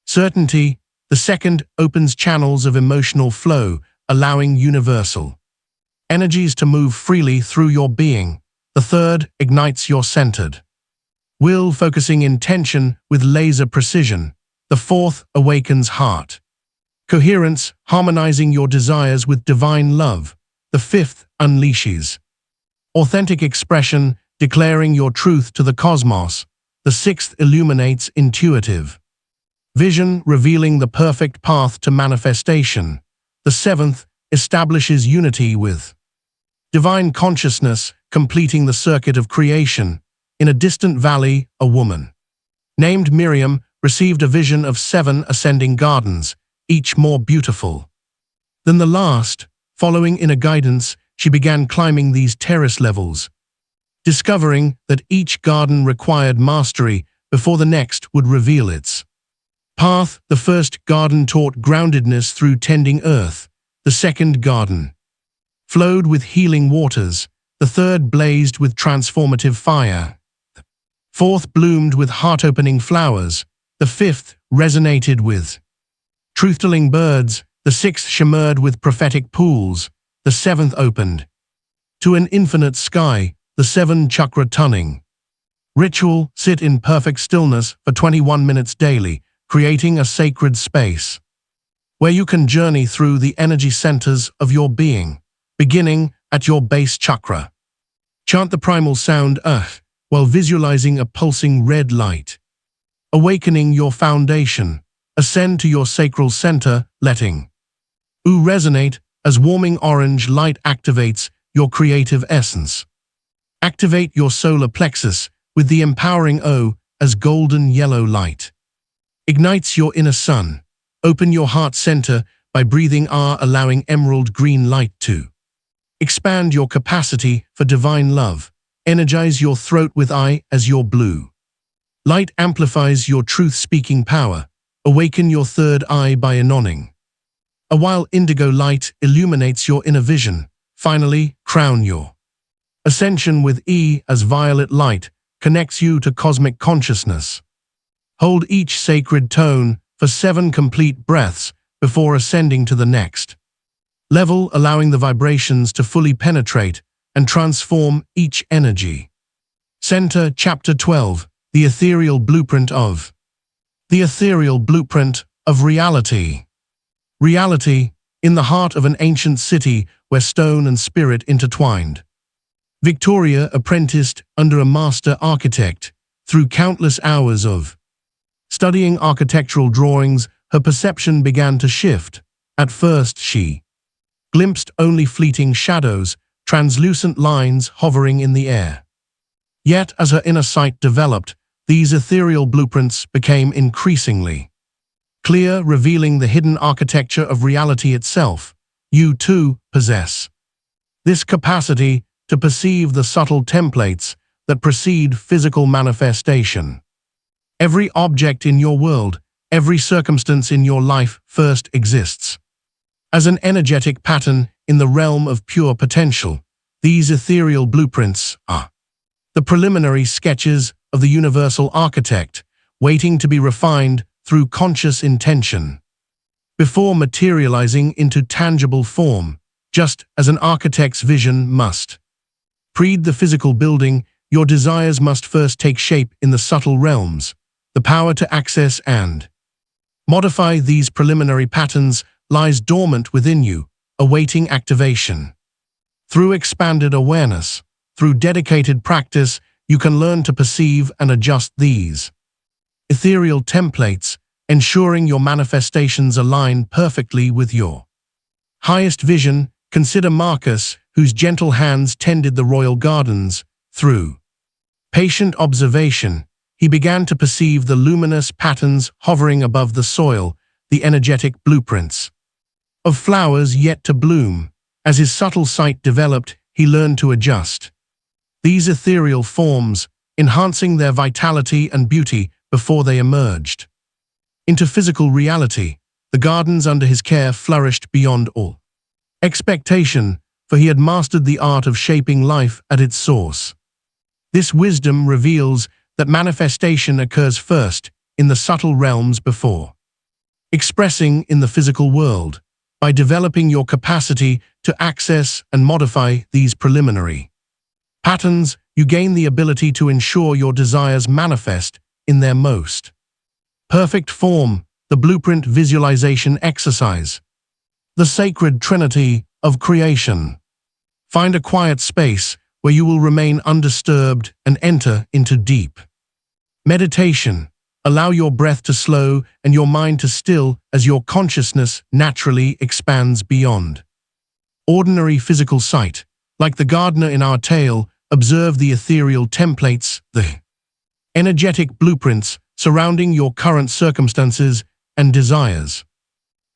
certainty. The second opens channels of emotional flow, allowing universal energies to move freely through your being. The third ignites your centered will, focusing intention with laser precision. The fourth awakens heart coherence, harmonizing your desires with divine love. The fifth unleashes authentic expression, declaring your truth to the cosmos. The sixth illuminates intuitive vision, revealing the perfect path to manifestation. The seventh establishes unity with divine consciousness, completing the circuit of creation. In a distant valley, a woman named Miriam received a vision of 7 ascending gardens, each more beautiful than the last. Following inner guidance, she began climbing these terrace levels, discovering that each garden required mastery before the next would reveal its path. The first garden taught groundedness through tending earth. The second garden flowed with healing waters. The third blazed with transformative fire. The fourth bloomed with heart-opening flowers. The fifth resonated with truth-telling birds. The sixth shimmered with prophetic pools. The seventh opened to an infinite sky. The 7-chakra tuning ritual. Sit in perfect stillness for 21 minutes daily, creating a sacred space where you can journey through the energy centers of your being, beginning at your base chakra. Chant the primal sound while visualizing a pulsing red light, awakening your foundation. Ascend to your sacral center, letting resonate as warming orange light activates your creative essence. Activate your solar plexus with the empowering O as golden yellow light ignites your inner sun. Open your heart center by breathing R, allowing emerald green light to expand your capacity for divine love. Energize your throat with I as your blue light amplifies your truth-speaking power. Awaken your third eye by anoning a while indigo light illuminates your inner vision. Finally, crown your ascension with E as violet light connects you to cosmic consciousness. Hold each sacred tone for 7 complete breaths before ascending to the next level, allowing the vibrations to fully penetrate and transform each energy center. Chapter 12. The Ethereal Blueprint of Reality. Reality, in the heart of an ancient city where stone and spirit intertwined. Victoria apprenticed under a master architect. Through countless hours of studying architectural drawings, her perception began to shift. At first she glimpsed only fleeting shadows, translucent lines hovering in the air. Yet as her inner sight developed, these ethereal blueprints became increasingly clear, revealing the hidden architecture of reality itself. You too possess this capacity to perceive the subtle templates that precede physical manifestation. Every object in your world, every circumstance in your life first exists as an energetic pattern in the realm of pure potential. These ethereal blueprints are the preliminary sketches of the universal architect, waiting to be refined through conscious intention before materializing into tangible form. Just as an architect's vision must precede the physical building, your desires must first take shape in the subtle realms. The power to access and modify these preliminary patterns lies dormant within you, awaiting activation. Through expanded awareness, through dedicated practice, you can learn to perceive and adjust these ethereal templates, ensuring your manifestations align perfectly with your highest vision. Consider Marcus, whose gentle hands tended the royal gardens. Through patient observation, he began to perceive the luminous patterns hovering above the soil, the energetic blueprints of flowers yet to bloom. As his subtle sight developed, he learned to adjust these ethereal forms, enhancing their vitality and beauty before they emerged into physical reality. The gardens under his care flourished beyond all expectation, for he had mastered the art of shaping life at its source. This wisdom reveals that manifestation occurs first in the subtle realms before expressing in the physical world. By developing your capacity to access and modify these preliminary patterns, you gain the ability to ensure your desires manifest in their most perfect form. The Blueprint Visualization Exercise. The Sacred Trinity of Creation. Find a quiet space where you will remain undisturbed and enter into deep meditation. Allow your breath to slow and your mind to still as your consciousness naturally expands beyond ordinary physical sight. Like the gardener in our tale, observe the ethereal templates, the energetic blueprints surrounding your current circumstances and desires.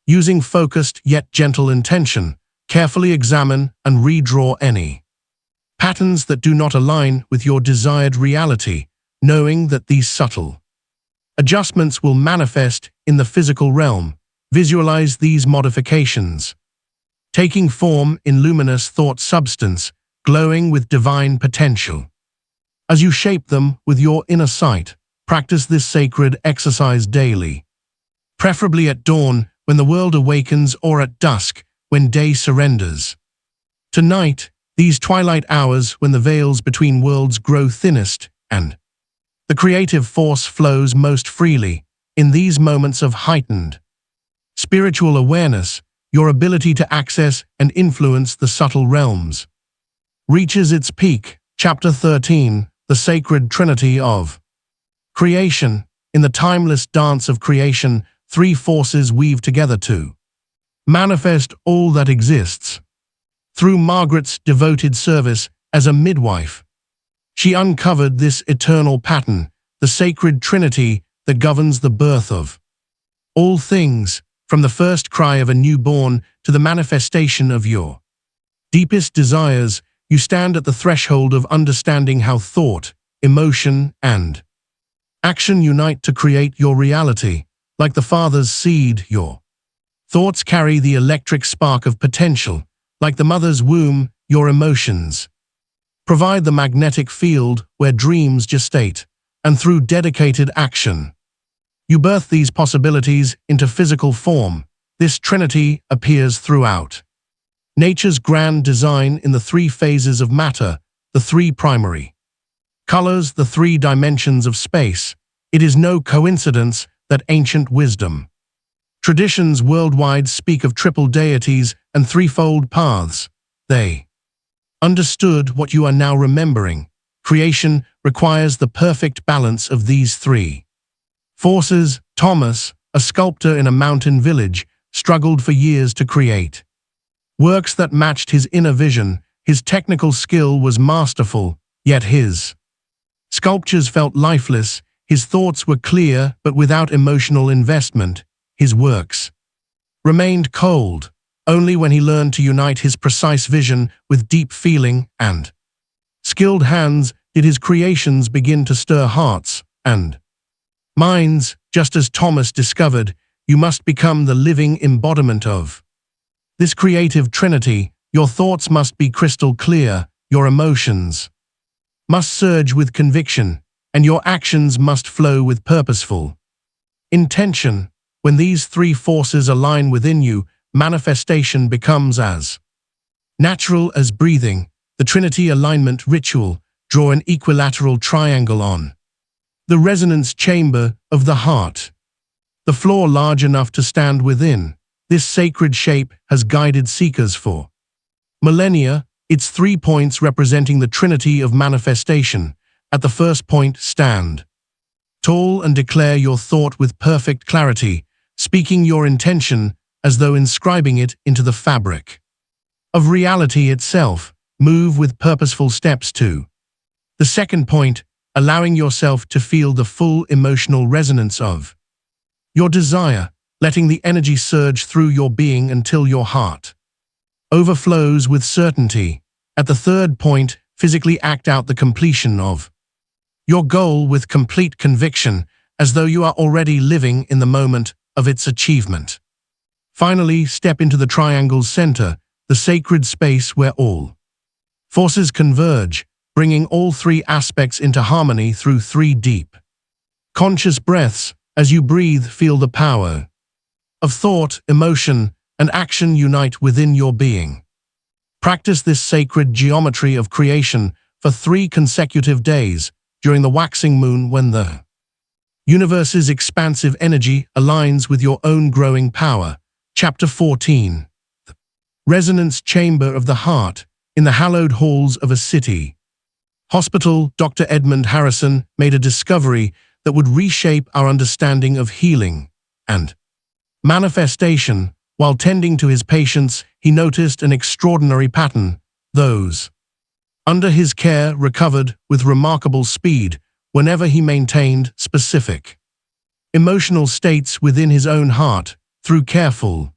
Using focused yet gentle intention, carefully examine and redraw any patterns that do not align with your desired reality, knowing that these subtle adjustments will manifest in the physical realm. Visualize these modifications taking form in luminous thought substance, glowing with divine potential. As you shape them with your inner sight, practice this sacred exercise daily, preferably at dawn when the world awakens or at dusk when day surrenders. Tonight, these twilight hours when the veils between worlds grow thinnest and the creative force flows most freely, in these moments of heightened spiritual awareness, your ability to access and influence the subtle realms reaches its peak. Chapter 13, The Sacred Trinity of Creation. In the timeless dance of creation, three forces weave together to manifest all that exists. Through Margaret's devoted service as a midwife, she uncovered this eternal pattern, the sacred trinity that governs the birth of all things, from the first cry of a newborn to the manifestation of your deepest desires. You stand at the threshold of understanding how thought, emotion, and action unite to create your reality. Like the Father's seed, your thoughts carry the electric spark of potential. Like the mother's womb, your emotions provide the magnetic field where dreams gestate, and through dedicated action, you birth these possibilities into physical form. This trinity appears throughout nature's grand design in the three phases of matter, the three primary colors, the three dimensions of space. It is no coincidence that ancient wisdom traditions worldwide speak of triple deities and threefold paths. They understood what you are now remembering. Creation requires the perfect balance of these three forces. Thomas, a sculptor in a mountain village, struggled for years to create works that matched his inner vision. His technical skill was masterful, yet his sculptures felt lifeless. His thoughts were clear, but without emotional investment. His works remained cold. Only when he learned to unite his precise vision with deep feeling and skilled hands did his creations begin to stir hearts and minds. Just as Thomas discovered, you must become the living embodiment of this creative trinity. Your thoughts must be crystal clear, your emotions must surge with conviction, and your actions must flow with purposeful intention. When these three forces align within you, manifestation becomes as natural as breathing. The Trinity alignment ritual. Draw an equilateral triangle on the resonance chamber of the heart, the floor large enough to stand within. This sacred shape has guided seekers for millennia, its 3 points representing the trinity of manifestation. At the first point, stand tall and declare your thought with perfect clarity, speaking your intention as though inscribing it into the fabric of reality itself. Move with purposeful steps to the second point, allowing yourself to feel the full emotional resonance of your desire, letting the energy surge through your being until your heart overflows with certainty. At the third point, physically act out the completion of your goal with complete conviction, as though you are already living in the moment of its achievement. Finally, step into the triangle's center, the sacred space where all forces converge, bringing all three aspects into harmony through 3 deep, conscious breaths. As you breathe, feel the power of thought, emotion, and action unite within your being. Practice this sacred geometry of creation for 3 consecutive days during the waxing moon, when the universe's expansive energy aligns with your own growing power. Chapter 14. The Resonance Chamber of the Heart. in the hallowed halls of a city. Hospital, Dr. Edmund Harrison made a discovery that would reshape our understanding of healing and manifestation. While tending to his patients, he noticed an extraordinary pattern. Those under his care recovered with remarkable speed whenever he maintained specific emotional states within his own heart. Through careful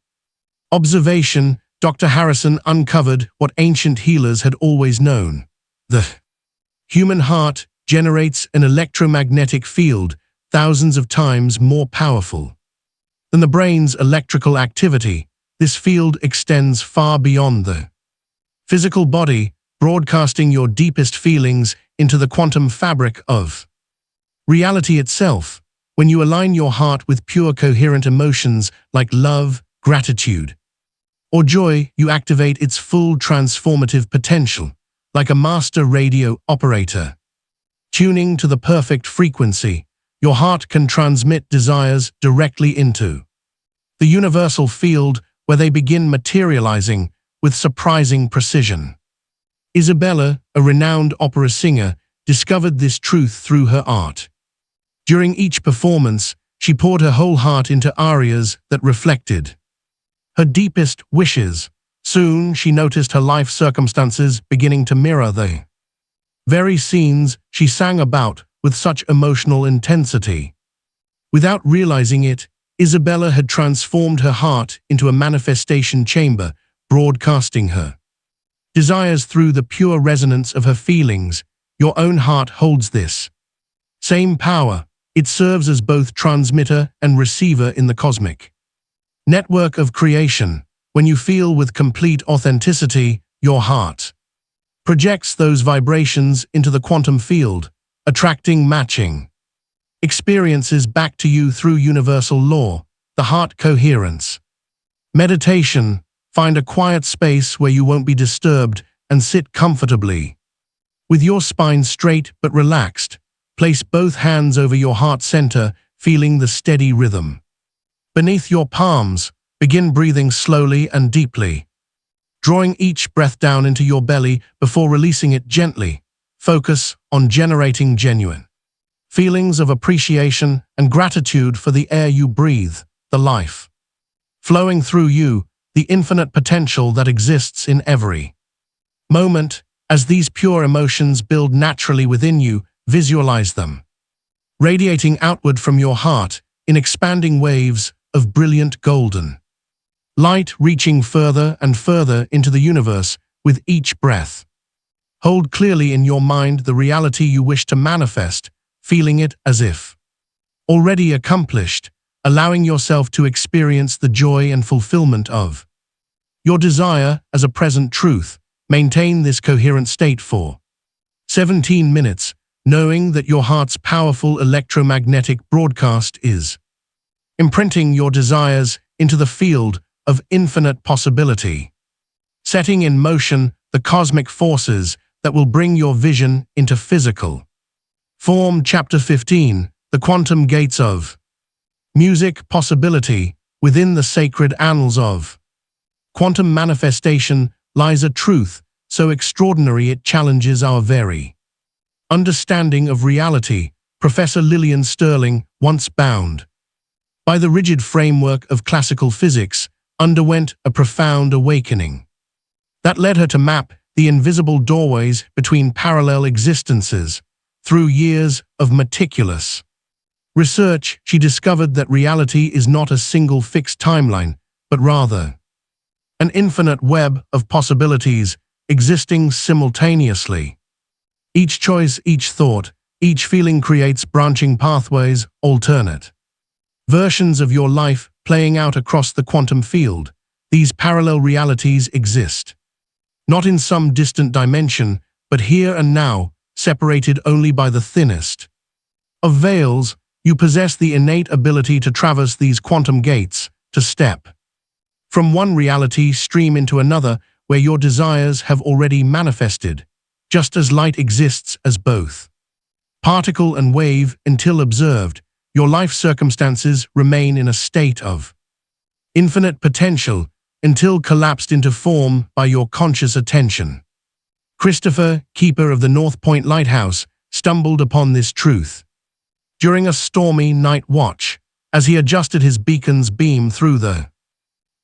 observation, Dr. Harrison uncovered what ancient healers had always known. The human heart generates an electromagnetic field thousands of times more powerful than the brain's electrical activity. This field extends far beyond the physical body, broadcasting your deepest feelings into the quantum fabric of reality itself. When you align your heart with pure, coherent emotions like love, gratitude, or joy, you activate its full transformative potential, like a master radio operator. Tuning to the perfect frequency, your heart can transmit desires directly into the universal field where they begin materializing with surprising precision. Isabella, a renowned opera singer, discovered this truth through her art. During each performance, she poured her whole heart into arias that reflected her deepest wishes. Soon, she noticed her life circumstances beginning to mirror the very scenes she sang about with such emotional intensity. Without realizing it, Isabella had transformed her heart into a manifestation chamber, broadcasting her desires through the pure resonance of her feelings. Your own heart holds this same power. It serves as both transmitter and receiver in the cosmic network of creation. When you feel with complete authenticity, your heart projects those vibrations into the quantum field, attracting matching experiences back to you through universal law, the heart coherence. Meditation. Find a quiet space where you won't be disturbed and sit comfortably. With your spine straight but relaxed, place both hands over your heart center, feeling the steady rhythm beneath your palms. Begin breathing slowly and deeply, drawing each breath down into your belly before releasing it gently. Focus on generating genuine feelings of appreciation and gratitude for the air you breathe, the life flowing through you, the infinite potential that exists in every moment. As these pure emotions build naturally within you, visualize them radiating outward from your heart in expanding waves of brilliant golden light, reaching further and further into the universe with each breath. Hold clearly in your mind the reality you wish to manifest, feeling it as if already accomplished, allowing yourself to experience the joy and fulfillment of your desire as a present truth. Maintain this coherent state for 17 minutes, knowing that your heart's powerful electromagnetic broadcast is imprinting your desires into the field of infinite possibility, setting in motion the cosmic forces that will bring your vision into physical form. Chapter 15. The Quantum Gates of Music Possibility. Within the sacred annals of quantum manifestation lies a truth so extraordinary it challenges our very understanding of reality. Professor Lillian Sterling, once bound by the rigid framework of classical physics, underwent a profound awakening that led her to map the invisible doorways between parallel existences. Through years of meticulous research, she discovered that reality is not a single fixed timeline, but rather an infinite web of possibilities existing simultaneously. Each choice, each thought, each feeling creates branching pathways, alternate versions of your life playing out across the quantum field. These parallel realities exist, not in some distant dimension, but here and now, separated only by the thinnest of veils. You possess the innate ability to traverse these quantum gates, to step from one reality stream into another where your desires have already manifested, just as light exists as both particle and wave. Until observed, your life circumstances remain in a state of infinite potential, until collapsed into form by your conscious attention. Christopher, keeper of the North Point Lighthouse, stumbled upon this truth. During a stormy night watch, as he adjusted his beacon's beam through the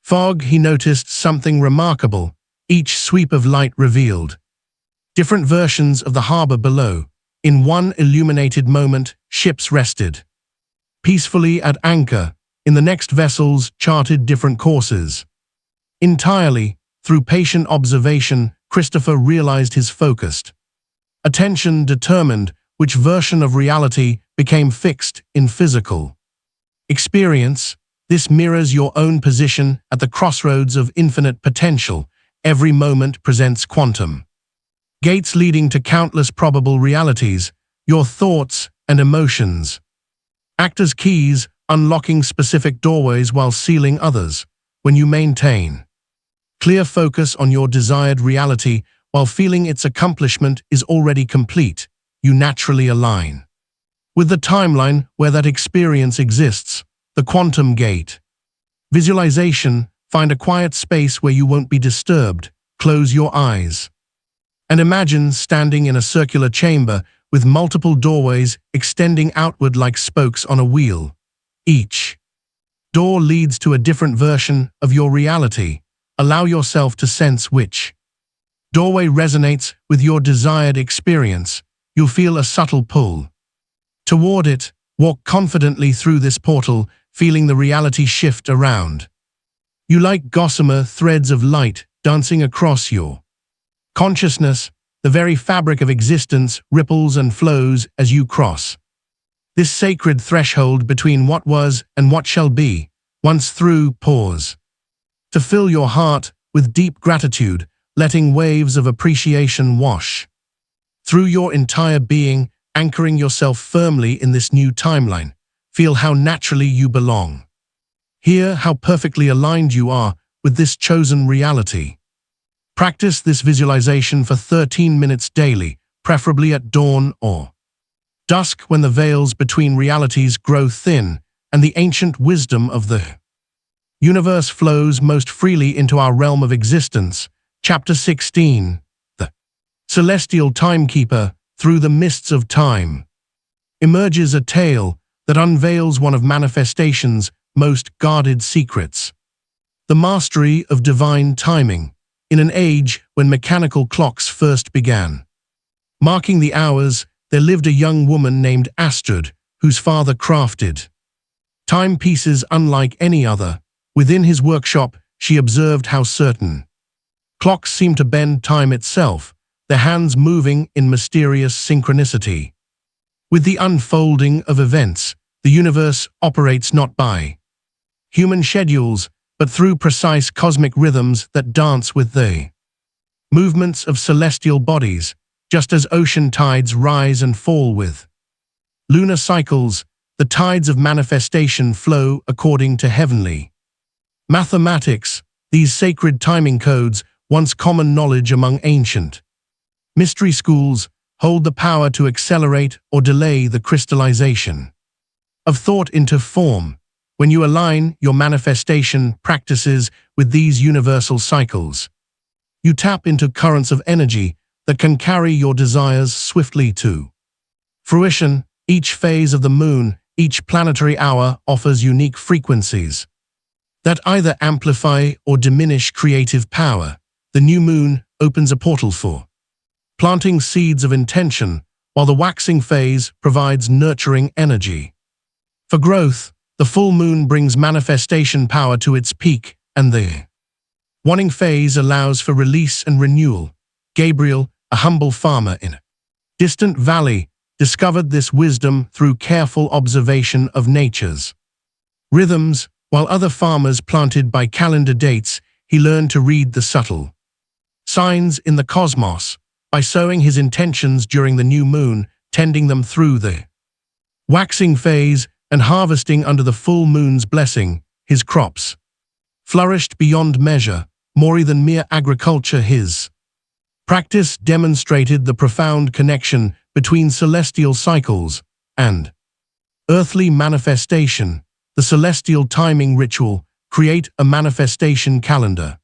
fog, he noticed something remarkable. Each sweep of light revealed different versions of the harbor below. In one illuminated moment, ships rested peacefully at anchor. In the next, vessels charted different courses. Entirely through patient observation, Christopher realized his focused attention determined which version of reality became fixed in physical experience. This mirrors your own position at the crossroads of infinite potential. Every moment presents quantum gates leading to countless probable realities. Your thoughts and emotions act as keys, unlocking specific doorways while sealing others. When you maintain clear focus on your desired reality while feeling its accomplishment is already complete, you naturally align with the timeline where that experience exists. The quantum gate. Visualization. Find a quiet space where you won't be disturbed. Close your eyes and imagine standing in a circular chamber with multiple doorways extending outward like spokes on a wheel. Each door leads to a different version of your reality. Allow yourself to sense which doorway resonates with your desired experience. You'll feel a subtle pull toward it. Walk confidently through this portal, feeling the reality shift around you like gossamer threads of light dancing across your consciousness. The very fabric of existence ripples and flows as you cross this sacred threshold between what was and what shall be. Once through, pause to fill your heart with deep gratitude, letting waves of appreciation wash through your entire being, anchoring yourself firmly in this new timeline. Feel how naturally you belong. Hear how perfectly aligned you are with this chosen reality. Practice this visualization for 13 minutes daily, preferably at dawn or dusk when the veils between realities grow thin and the ancient wisdom of the universe flows most freely into our realm of existence. Chapter 16. The Celestial Timekeeper. Through the mists of time emerges a tale that unveils one of manifestation's most guarded secrets. The mastery of divine timing. In an age when mechanical clocks first began marking the hours, there lived a young woman named Astrid, whose father crafted timepieces unlike any other. Within his workshop, she observed how certain clocks seemed to bend time itself, their hands moving in mysterious synchronicity. With the unfolding of events, the universe operates not by human schedules, but through precise cosmic rhythms that dance with the movements of celestial bodies, just as ocean tides rise and fall with lunar cycles. The tides of manifestation flow according to heavenly mathematics. These sacred timing codes, once common knowledge among ancient mystery schools, hold the power to accelerate or delay the crystallization of thought into form. When you align your manifestation practices with these universal cycles, you tap into currents of energy that can carry your desires swiftly to fruition. Each phase of the moon, each planetary hour offers unique frequencies that either amplify or diminish creative power. The new moon opens a portal for planting seeds of intention, while the waxing phase provides nurturing energy for growth. The full moon brings manifestation power to its peak, and the waning phase allows for release and renewal. Gabriel, a humble farmer in a distant valley, discovered this wisdom through careful observation of nature's rhythms. While other farmers planted by calendar dates, he learned to read the subtle signs in the cosmos. By sowing his intentions during the new moon, tending them through the waxing phase, and harvesting under the full moon's blessing, his crops flourished beyond measure. More than mere agriculture, his practice demonstrated the profound connection between celestial cycles and earthly manifestation. The celestial timing ritual. Create a manifestation calendar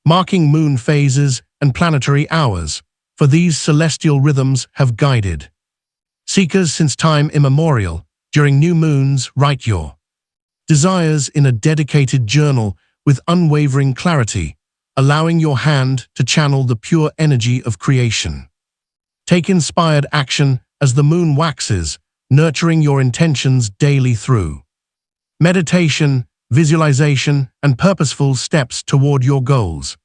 marking moon phases and planetary hours. for these celestial rhythms have guided seekers since time immemorial. During new moons, write your desires in a dedicated journal with unwavering clarity, allowing your hand to channel the pure energy of creation. Take inspired action as the moon waxes, nurturing your intentions daily through meditation, visualization, and purposeful steps toward your goals.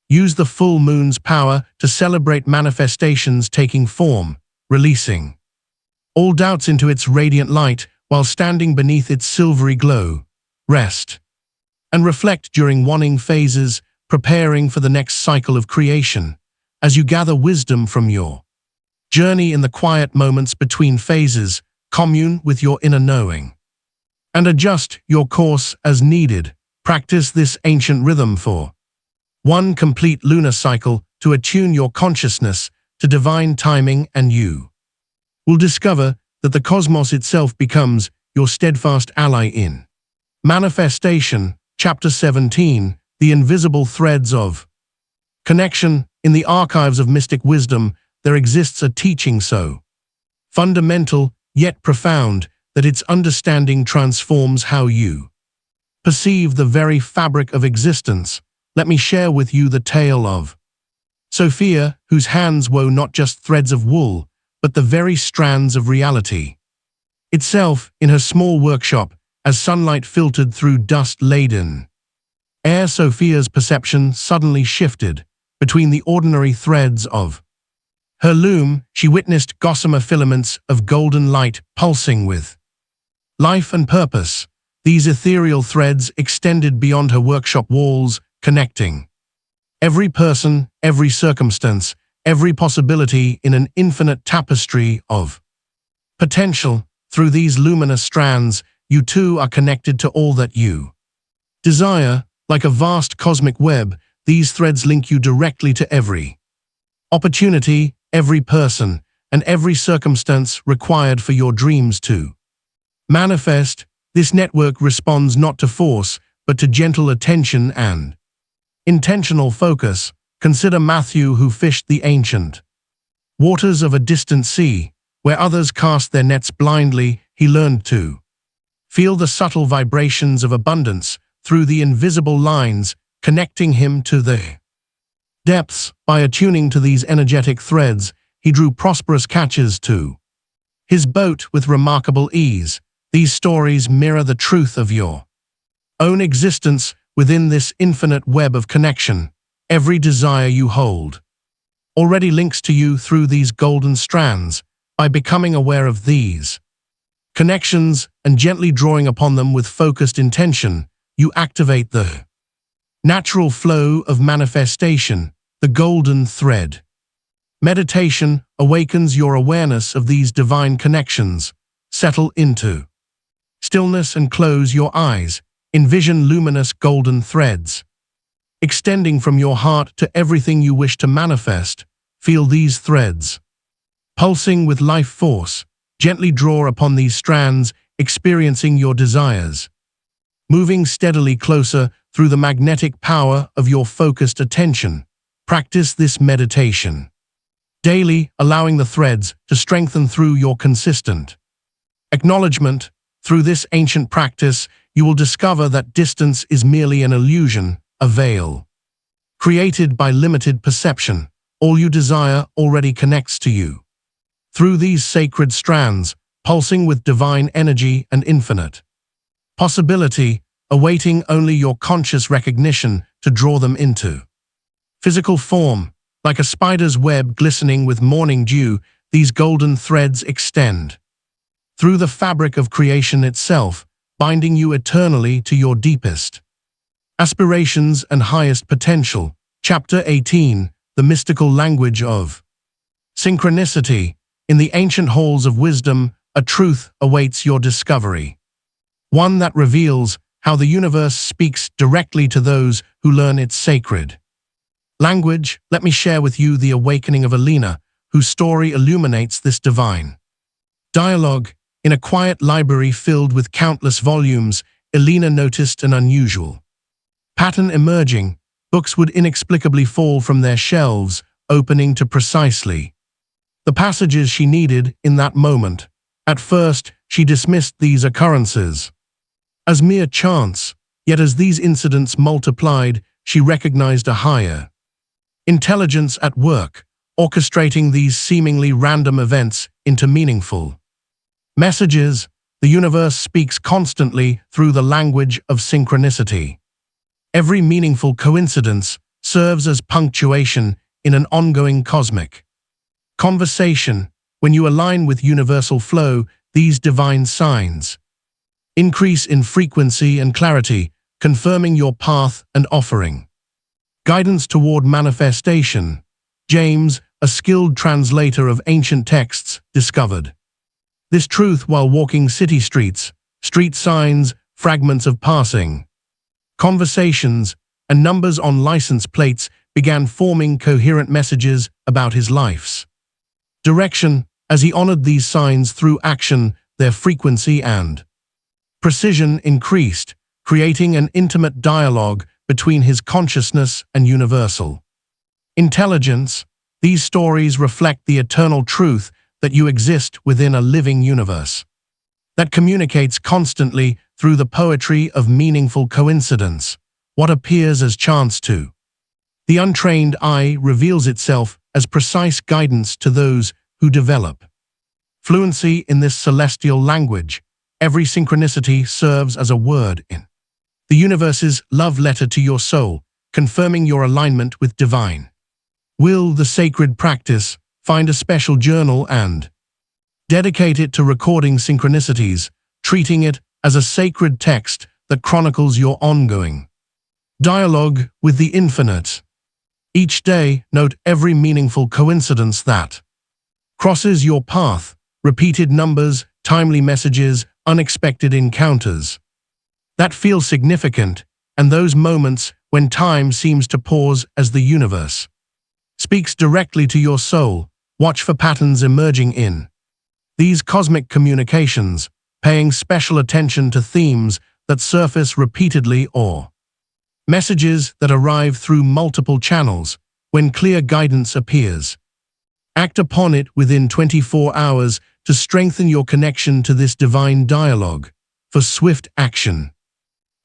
Use the full moon's power to celebrate manifestations taking form, releasing all doubts into its radiant light while standing beneath its silvery glow. Rest and reflect during waning phases, preparing for the next cycle of creation. As you gather wisdom from your journey in the quiet moments between phases, commune with your inner knowing and adjust your course as needed. Practice this ancient rhythm for one complete lunar cycle to attune your consciousness to divine timing, and you will discover that the cosmos itself becomes your steadfast ally in manifestation. Chapter 17, The Invisible Threads of Connection. In the archives of mystic wisdom, there exists a teaching so fundamental yet profound that its understanding transforms how you perceive the very fabric of existence. Let me share with you the tale of Sophia, whose hands wove not just threads of wool, but the very strands of reality itself in her small workshop. As sunlight filtered through dust-laden air, Sophia's perception suddenly shifted. Between the ordinary threads of her loom, she witnessed gossamer filaments of golden light pulsing with life and purpose. These ethereal threads extended beyond her workshop walls, connecting every person, every circumstance, every possibility in an infinite tapestry of potential. Through these luminous strands, you too are connected to all that you desire. Like a vast cosmic web, these threads link you directly to every opportunity, every person, and every circumstance required for your dreams to manifest. This network responds not to force, but to gentle attention and intentional focus. Consider Matthew, who fished the ancient waters of a distant sea. Where others cast their nets blindly, he learned to feel the subtle vibrations of abundance through the invisible lines connecting him to the depths. By attuning to these energetic threads, he drew prosperous catches to his boat with remarkable ease. These stories mirror the truth of your own existence within this infinite web of connection. Every desire you hold already links to you through these golden strands. By becoming aware of these connections and gently drawing upon them with focused intention, you activate the natural flow of manifestation, the golden thread. Meditation awakens your awareness of these divine connections. Settle into stillness and close your eyes. Envision luminous golden threads extending from your heart to everything you wish to manifest. Feel these threads pulsing with life force. Gently draw upon these strands, experiencing your desires moving steadily closer through the magnetic power of your focused attention. Practice this meditation daily, allowing the threads to strengthen through your consistent acknowledgement. Through this ancient practice, you will discover that distance is merely an illusion, a veil created by limited perception. All you desire already connects to you through these sacred strands, pulsing with divine energy and infinite possibility, awaiting only your conscious recognition to draw them into physical form. Like a spider's web glistening with morning dew, these golden threads extend through the fabric of creation itself, binding you eternally to your deepest aspirations and highest potential. Chapter 18, The Mystical Language of Synchronicity. In the ancient halls of wisdom, a truth awaits your discovery. One that reveals how the universe speaks directly to those who learn its sacred language. Let me share with you the awakening of Elena, whose story illuminates this divine dialogue. In a quiet library filled with countless volumes, Elena noticed an unusual pattern emerging. Books would inexplicably fall from their shelves, opening to precisely the passages she needed in that moment. At first, she dismissed these occurrences as mere chance, yet as these incidents multiplied, she recognized a higher intelligence at work, orchestrating these seemingly random events into meaningful messages. The universe speaks constantly through the language of synchronicity. Every meaningful coincidence serves as punctuation in an ongoing cosmic conversation. When you align with universal flow, these divine signs increase in frequency and clarity, confirming your path and offering guidance toward manifestation. James, a skilled translator of ancient texts, discovered this truth while walking city streets. Street signs, fragments of passing conversations, and numbers on license plates began forming coherent messages about his life's direction. As he honored these signs through action, their frequency and precision increased, creating an intimate dialogue between his consciousness and universal intelligence. These stories reflect the eternal truth that you exist within a living universe that communicates constantly through the poetry of meaningful coincidence. What appears as chance to the untrained eye reveals itself as precise guidance to those who develop fluency in this celestial language. Every synchronicity serves as a word in the universe's love letter to your soul, confirming your alignment with divine will. The sacred practice, find a special journal and dedicate it to recording synchronicities, treating it as a sacred text that chronicles your ongoing dialogue with the infinite. Each day, note every meaningful coincidence that crosses your path, repeated numbers, timely messages, unexpected encounters that feel significant, and those moments when time seems to pause as the universe speaks directly to your soul. Watch for patterns emerging in these cosmic communications, paying special attention to themes that surface repeatedly or messages that arrive through multiple channels. When clear guidance appears, act upon it within 24 hours to strengthen your connection to this divine dialogue. For swift action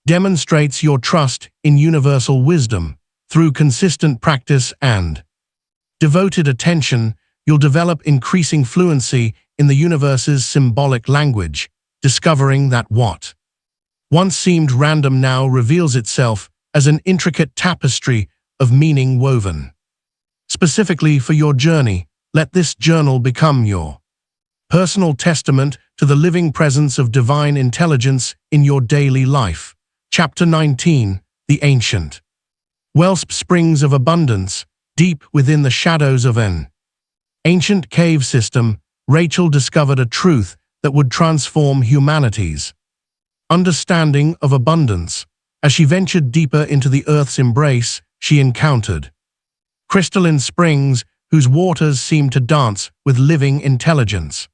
demonstrates your trust in universal wisdom. Through consistent practice and devoted attention, you'll develop increasing fluency in the universe's symbolic language, discovering that what once seemed random now reveals itself as an intricate tapestry of meaning woven specifically for your journey. Let this journal become your personal testament to the living presence of divine intelligence in your daily life. Chapter 19, The Ancient Wellspring Springs of Abundance. Deep within the shadows of an ancient cave system, Rachel discovered a truth that would transform humanity's understanding of abundance. As she ventured deeper into the earth's embrace, she encountered crystalline springs whose waters seemed to dance with living intelligence.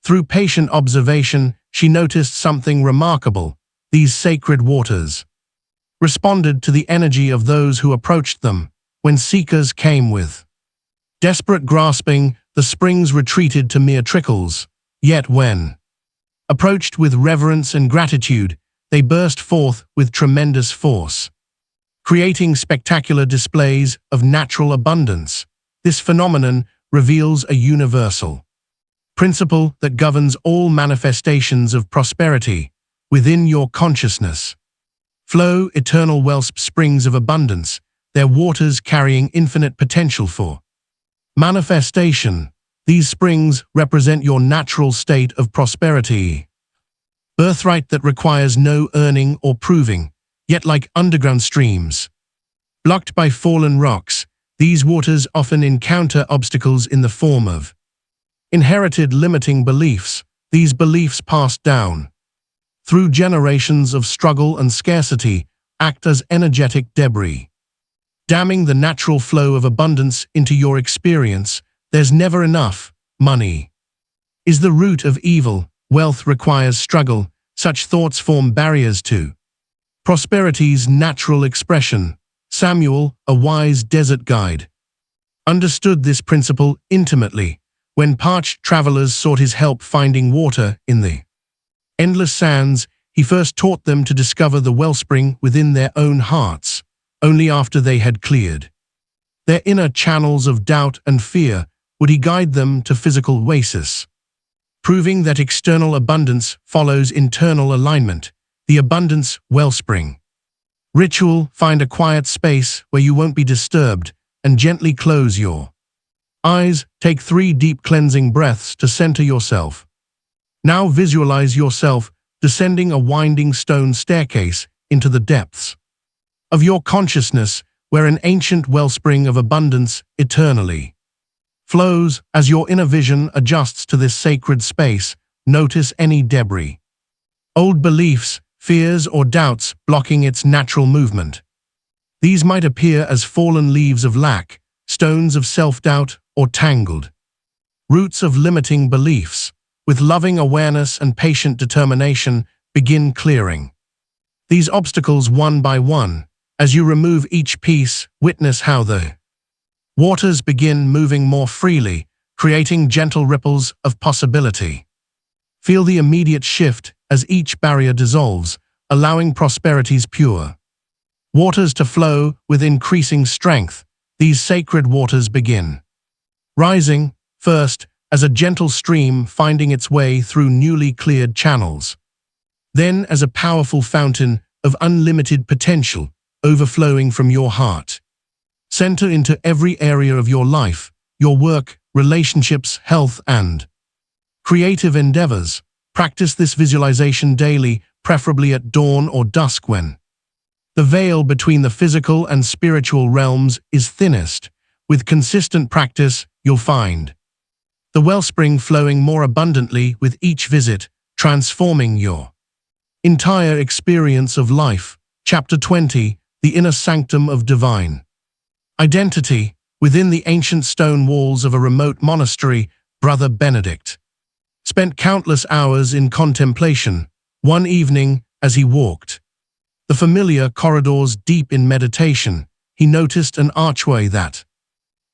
Through patient observation, she noticed something remarkable. These sacred waters responded to the energy of those who approached them. When seekers came with desperate grasping, the springs retreated to mere trickles. Yet when approached with reverence and gratitude, they burst forth with tremendous force, creating spectacular displays of natural abundance. This phenomenon reveals a universal principle that governs all manifestations of prosperity. Within your consciousness flow eternal wellspring springs of abundance, their waters carrying infinite potential for manifestation. These springs represent your natural state of prosperity, birthright that requires no earning or proving. Yet like underground streams blocked by fallen rocks, these waters often encounter obstacles in the form of inherited limiting beliefs. These beliefs passed down through generations of struggle and scarcity act as energetic debris, damming the natural flow of abundance into your experience. There's never enough. Money is the root of evil. Wealth requires struggle. Such thoughts form barriers to prosperity's natural expression. Samuel, a wise desert guide, understood this principle intimately when parched travelers sought his help finding water in the endless sands. He first taught them to discover the wellspring within their own hearts. Only after they had cleared their inner channels of doubt and fear would he guide them to physical oasis, proving that external abundance follows internal alignment, the abundance wellspring. Ritual: find a quiet space where you won't be disturbed and gently close your eyes. Take 3 deep cleansing breaths to center yourself. Now visualize yourself descending a winding stone staircase into the depths of your consciousness, where an ancient wellspring of abundance eternally flows. As your inner vision adjusts to this sacred space, notice any debris, old beliefs, fears, or doubts blocking its natural movement. These might appear as fallen leaves of lack, stones of self-doubt, or tangled roots of limiting beliefs. With loving awareness and patient determination, begin clearing these obstacles one by one. As you remove each piece, witness how the waters begin moving more freely, creating gentle ripples of possibility. Feel the immediate shift as each barrier dissolves, allowing prosperity's pure waters to flow with increasing strength. These sacred waters begin rising, first as a gentle stream finding its way through newly cleared channels, then as a powerful fountain of unlimited potential overflowing from your heart. Center into every area of your life, your work, relationships, health, and creative endeavors. Practice this visualization daily, preferably at dawn or dusk when the veil between the physical and spiritual realms is thinnest. With consistent practice, you'll find the wellspring flowing more abundantly with each visit, transforming your entire experience of life. Chapter 20: The Inner Sanctum of Divine Identity. Within the ancient stone walls of a remote monastery, Brother Benedict spent countless hours in contemplation. One evening, as he walked the familiar corridors deep in meditation, he noticed an archway that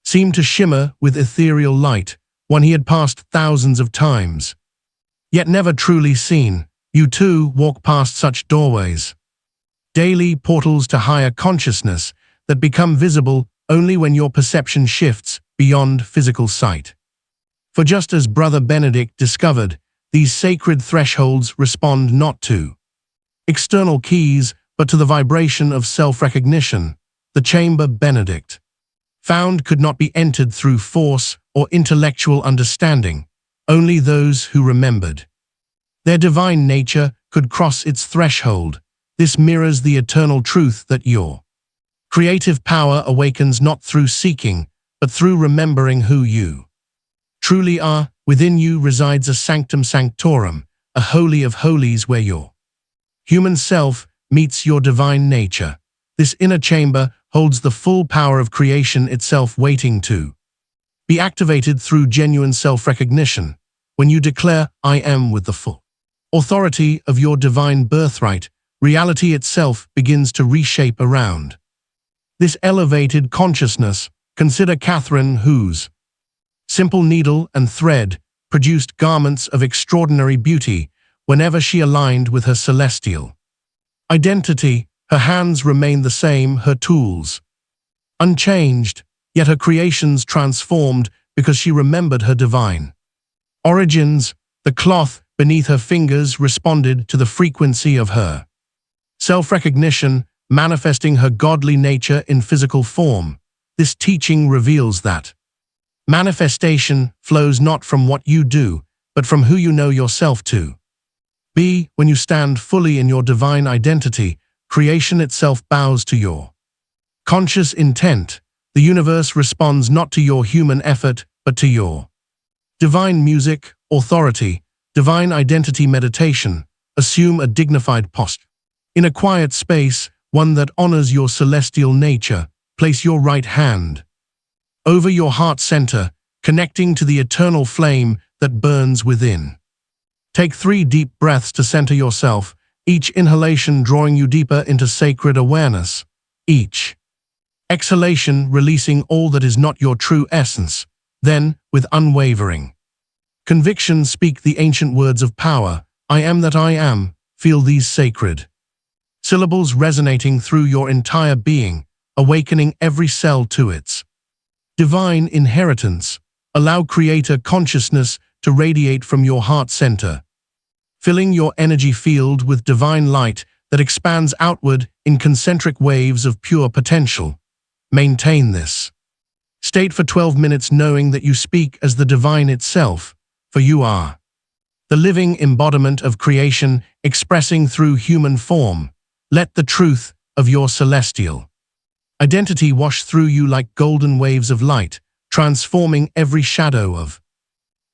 seemed to shimmer with ethereal light, one he had passed thousands of times, yet never truly seen. You too walk past such doorways daily, portals to higher consciousness that become visible only when your perception shifts beyond physical sight. For just as Brother Benedict discovered, these sacred thresholds respond not to external keys, but to the vibration of self-recognition. The chamber Benedict found could not be entered through force or intellectual understanding. Only those who remembered their divine nature could cross its threshold. This mirrors the eternal truth that your creative power awakens not through seeking, but through remembering who you truly are. Within you resides a sanctum sanctorum, a holy of holies where your human self meets your divine nature. This inner chamber holds the full power of creation itself, waiting to be activated through genuine self-recognition. When you declare, "I am," with the full authority of your divine birthright, reality itself begins to reshape around this elevated consciousness. Consider Catherine, whose simple needle and thread produced garments of extraordinary beauty whenever she aligned with her celestial identity. Her hands remained the same, her tools unchanged, yet her creations transformed because she remembered her divine origins. The cloth beneath her fingers responded to the frequency of her self-recognition, manifesting her godly nature in physical form. This teaching reveals that manifestation flows not from what you do, but from who you know yourself to be. When you stand fully in your divine identity, creation itself bows to your conscious intent. The universe responds not to your human effort, but to your divine music. Authority, divine identity meditation. Assume a dignified posture. In a quiet space, one that honors your celestial nature, place your right hand over your heart center, connecting to the eternal flame that burns within. Take 3 deep breaths to center yourself, each inhalation drawing you deeper into sacred awareness. Each Exhalation, releasing all that is not your true essence. Then, with unwavering conviction, speak the ancient words of power. I am that I am. Feel these sacred syllables resonating through your entire being, awakening every cell to its divine inheritance. Allow Creator consciousness to radiate from your heart center, filling your energy field with divine light that expands outward in concentric waves of pure potential. Maintain this state for 12 minutes, knowing that you speak as the divine itself, for you are the living embodiment of creation expressing through human form. Let the truth of your celestial identity wash through you like golden waves of light, transforming every shadow of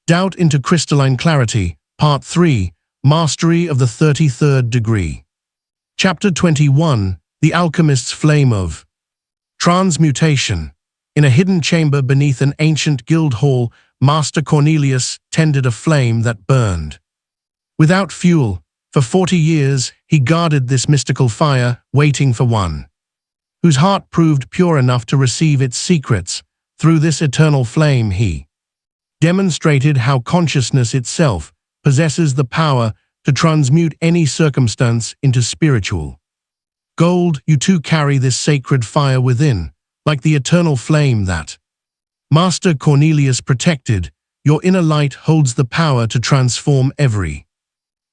doubt into crystalline clarity. Part 3. Mastery of the 33rd Degree. Chapter 21. The Alchemist's Flame of Transmutation. In a hidden chamber beneath an ancient guild hall, Master Cornelius tended a flame that burned without fuel. For 40 years, he guarded this mystical fire, waiting for one whose heart proved pure enough to receive its secrets. Through this eternal flame, he demonstrated how consciousness itself possesses the power to transmute any circumstance into spiritual gold. You too carry this sacred fire within, like the eternal flame that Master Cornelius protected. Your inner light holds the power to transform every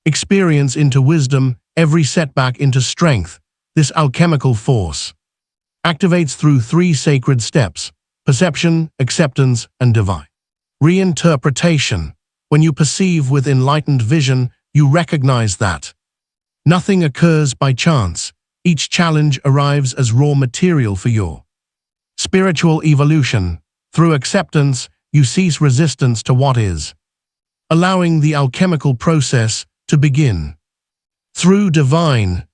experience into wisdom, every setback into strength. This alchemical force activates through 3 sacred steps: perception, acceptance, and divine reinterpretation. When you perceive with enlightened vision, you recognize that nothing occurs by chance. Each challenge arrives as raw material for your spiritual evolution. Through acceptance, you cease resistance to what is, allowing the alchemical process to begin. Through divine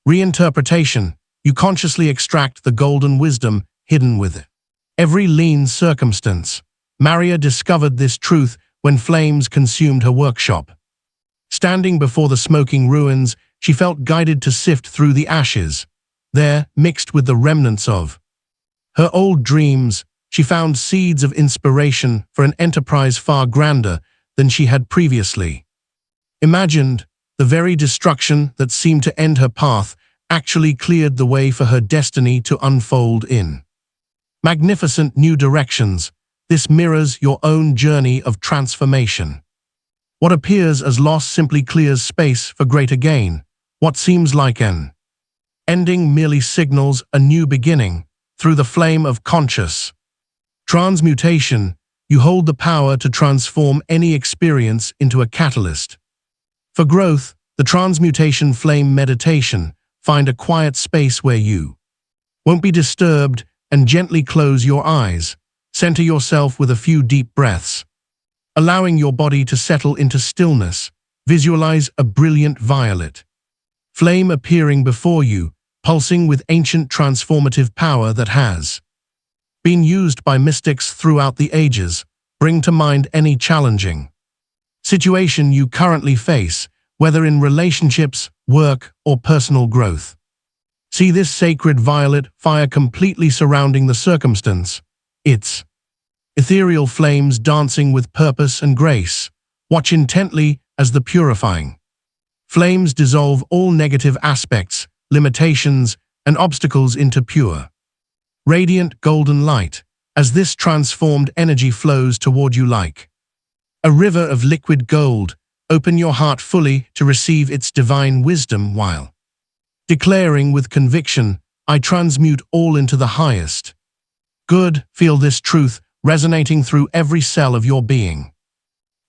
reinterpretation, you consciously extract the golden wisdom hidden within every lean circumstance. Maria discovered this truth when flames consumed her workshop. Standing before the smoking ruins, she felt guided to sift through the ashes. There, mixed with the remnants of her old dreams, she found seeds of inspiration for an enterprise far grander than she had previously imagined. The very destruction that seemed to end her path actually cleared the way for her destiny to unfold in magnificent new directions. This mirrors your own journey of transformation. What appears as loss simply clears space for greater gain. What seems like an ending merely signals a new beginning. Through the flame of conscious transmutation, you hold the power to transform any experience into a catalyst for growth. The transmutation flame meditation. Find a quiet space where you won't be disturbed and gently close your eyes. Center yourself with a few deep breaths, allowing your body to settle into stillness. Visualize a brilliant violet flame appearing before you, pulsing with ancient transformative power that has been used by mystics throughout the ages. Bring to mind any challenging situation you currently face, whether in relationships, work, or personal growth. See this sacred violet fire completely surrounding the circumstance, its ethereal flames dancing with purpose and grace. Watch intently as the purifying flames dissolve all negative aspects, limitations, and obstacles into pure, radiant golden light. As this transformed energy flows toward you like a river of liquid gold, open your heart fully to receive its divine wisdom while declaring with conviction, I transmute all into the highest good. Feel this truth resonating through every cell of your being.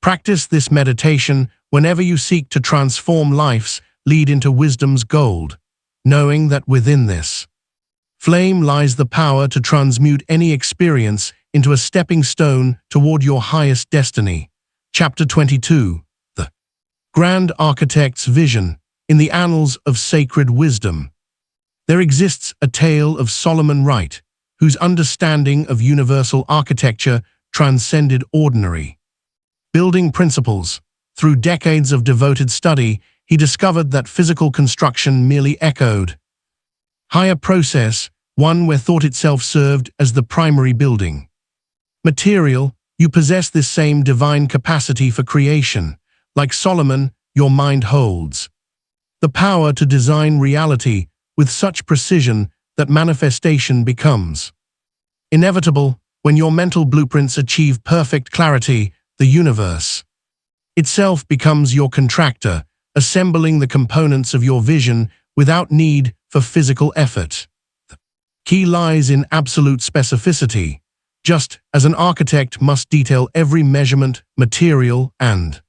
Practice this meditation whenever you seek to transform life's lead into wisdom's gold, knowing that within this flame lies the power to transmute any experience into a stepping stone toward your highest destiny. Chapter 22. The Grand Architect's Vision. In the annals of sacred wisdom, there exists a tale of Solomon Wright, whose understanding of universal architecture transcended ordinary building principles. Through decades of devoted study, he discovered that physical construction merely echoed higher process one where thought itself served as the primary building. Material, you possess this same divine capacity for creation. Like Solomon, your mind holds the power to design reality with such precision that manifestation becomes inevitable. When your mental blueprints achieve perfect clarity, the universe itself becomes your contractor, assembling the components of your vision without need for physical effort. The key lies in absolute specificity. Just as an architect must detail every measurement, material, and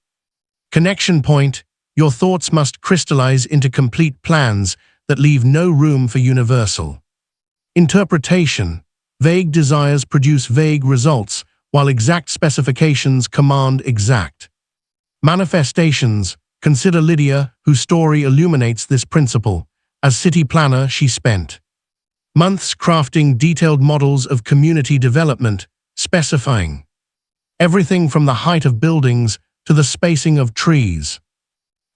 connection point, your thoughts must crystallize into complete plans that leave no room for universal interpretation. Vague desires produce vague results, while exact specifications command exact manifestations. Consider Lydia, whose story illuminates this principle. As city planner, she spent months crafting detailed models of community development, specifying everything from the height of buildings to the spacing of trees.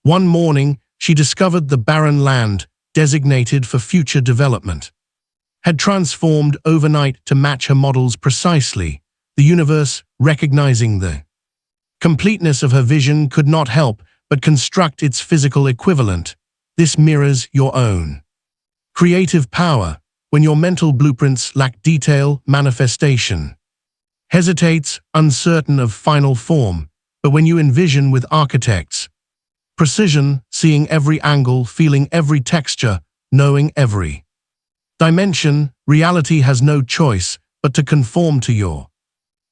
One morning, she discovered the barren land, designated for future development, had transformed overnight to match her models precisely. The universe, recognizing the completeness of her vision, could not help but construct its physical equivalent. This mirrors your own creative power. When your mental blueprints lack detail, manifestation hesitates, uncertain of final form. But when you envision with architects' precision, seeing every angle, feeling every texture, knowing every dimension, reality has no choice but to conform to your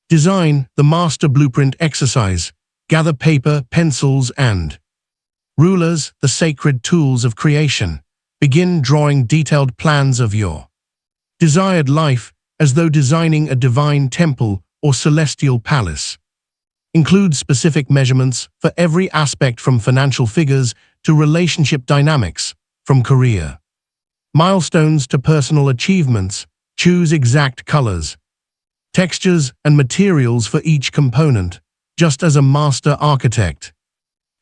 design. The master blueprint exercise. Gather paper, pencils, and rulers, the sacred tools of creation. Begin drawing detailed plans of your desired life, as though designing a divine temple or celestial palace. Include specific measurements for every aspect, from financial figures to relationship dynamics, from career milestones to personal achievements. Choose exact colors, textures, and materials for each component, just as a master architect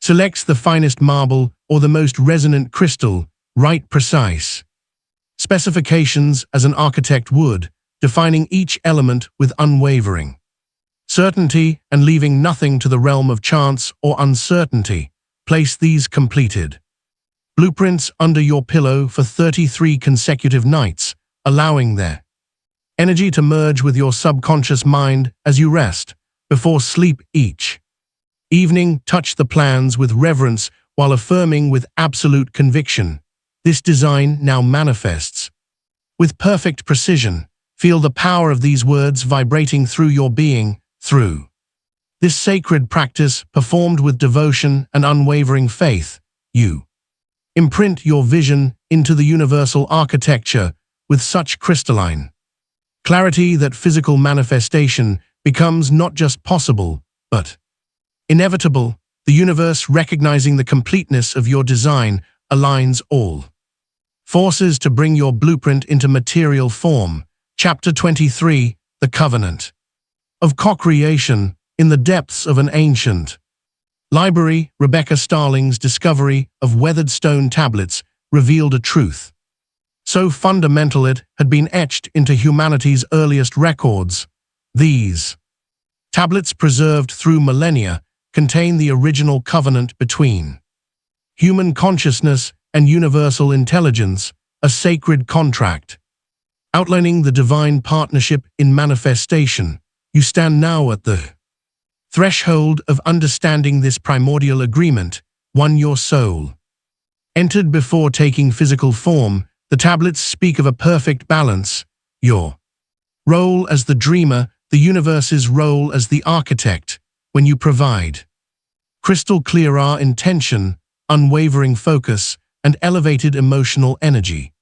selects the finest marble or the most resonant crystal. Write precise specifications as an architect would, defining each element with unwavering certainty and leaving nothing to the realm of chance or uncertainty. Place these completed blueprints under your pillow for 33 consecutive nights, allowing their energy to merge with your subconscious mind as you rest. Before sleep each evening, touch the plans with reverence while affirming with absolute conviction. This design now manifests with perfect precision. Feel the power of these words vibrating through your being. Through this sacred practice, performed with devotion and unwavering faith, you imprint your vision into the universal architecture with such crystalline clarity that physical manifestation becomes not just possible, but inevitable. The universe, recognizing the completeness of your design, aligns all forces to bring your blueprint into material form. Chapter 23, The Covenant of Co-Creation. In the depths of an ancient library, Rebecca Starling's discovery of weathered stone tablets revealed a truth so fundamental it had been etched into humanity's earliest records. These tablets, preserved through millennia, contain the original covenant between human consciousness and universal intelligence, a sacred contract outlining the divine partnership in manifestation. You stand now at the threshold of understanding this primordial agreement, one your soul entered before taking physical form. The tablets speak of a perfect balance: your role as the dreamer, the universe's role as the architect. When you provide crystal clear intention, unwavering focus, and elevated emotional energy,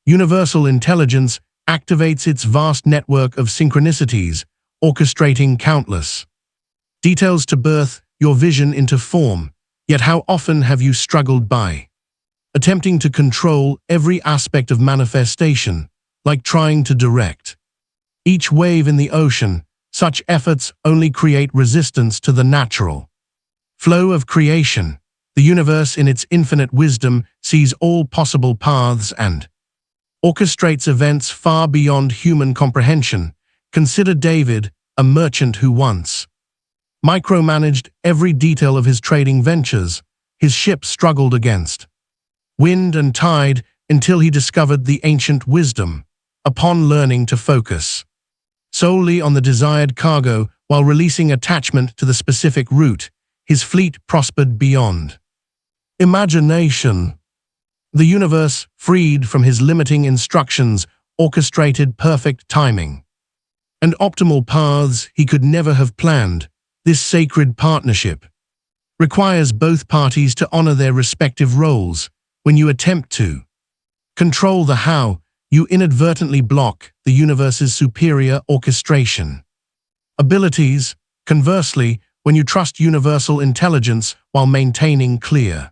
universal intelligence activates its vast network of synchronicities, orchestrating countless details to birth your vision into form. Yet how often have you struggled by attempting to control every aspect of manifestation, like trying to direct each wave in the ocean? Such efforts only create resistance to the natural flow of creation. The universe, in its infinite wisdom, sees all possible paths and orchestrates events far beyond human comprehension. Consider David, a merchant who once micromanaged every detail of his trading ventures. His ship struggled against wind and tide until he discovered the ancient wisdom. Upon learning to focus solely on the desired cargo while releasing attachment to the specific route, his fleet prospered beyond imagination. The universe, freed from his limiting instructions, orchestrated perfect timing and optimal paths he could never have planned. This sacred partnership requires both parties to honor their respective roles. When you attempt to control the how, you inadvertently block the universe's superior orchestration abilities. Conversely, when you trust universal intelligence while maintaining clear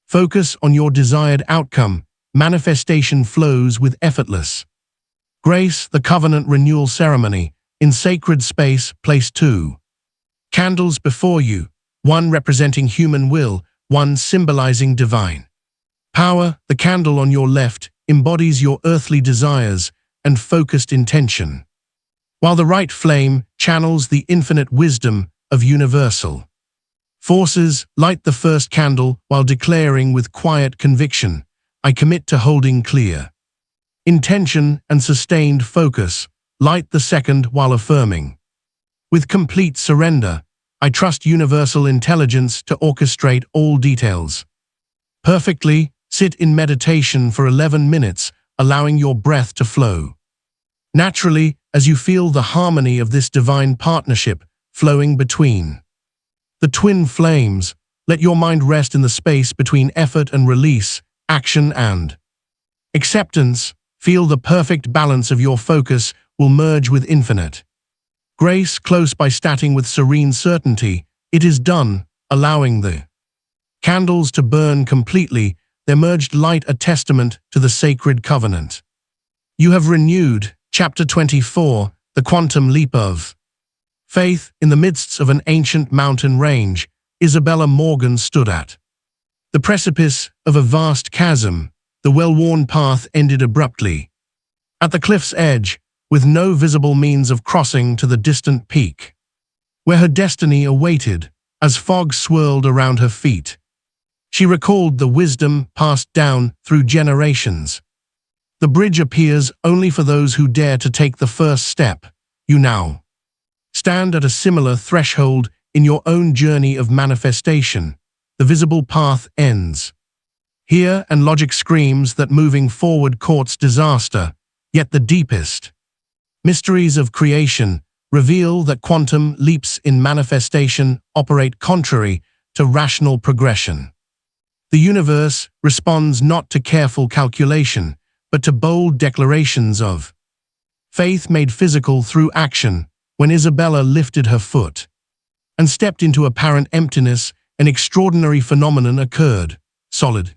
focus on your desired outcome, manifestation flows with effortless grace. The covenant renewal ceremony. In sacred space, place 2 candles before you, one representing human will, one symbolizing divine power. The candle on your left embodies your earthly desires and focused intention, while the right flame channels the infinite wisdom of universal forces. Light the first candle while declaring with quiet conviction, I commit to holding clear intention and sustained focus. Light the second while affirming, with complete surrender, I trust universal intelligence to orchestrate all details perfectly. Sit in meditation for 11 minutes, allowing your breath to flow naturally as you feel the harmony of this divine partnership flowing between the twin flames. Let your mind rest in the space between effort and release, action and acceptance. Feel the perfect balance of your focus will merge with infinite grace. Close by, stating with serene certainty, it is done, allowing the candles to burn completely, their merged light a testament to the sacred covenant you have renewed. Chapter 24, The Quantum Leap of Faith. In the midst of an ancient mountain range, Isabella Morgan stood at the precipice of a vast chasm. The well-worn path ended abruptly at the cliff's edge, with no visible means of crossing to the distant peak where her destiny awaited. As fog swirled around her feet, she recalled the wisdom passed down through generations. The bridge appears only for those who dare to take the first step. You now stand at a similar threshold in your own journey of manifestation. The visible path ends here, and logic screams that moving forward courts disaster. Yet the deepest mysteries of creation reveal that quantum leaps in manifestation operate contrary to rational progression. The universe responds not to careful calculation, but to bold declarations of faith made physical through action. When Isabella lifted her foot and stepped into apparent emptiness, an extraordinary phenomenon occurred. Solid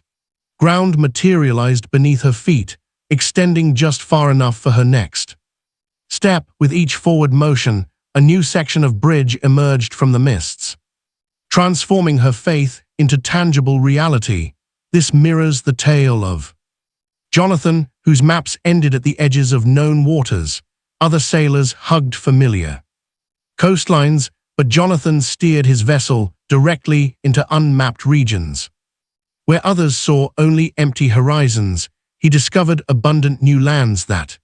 ground materialized beneath her feet, extending just far enough for her next step. With each forward motion, a new section of bridge emerged from the mists, transforming her faith into tangible reality. This mirrors the tale of Jonathan, whose maps ended at the edges of known waters. Other sailors hugged familiar coastlines, but Jonathan steered his vessel directly into unmapped regions. Where others saw only empty horizons, he discovered abundant new lands that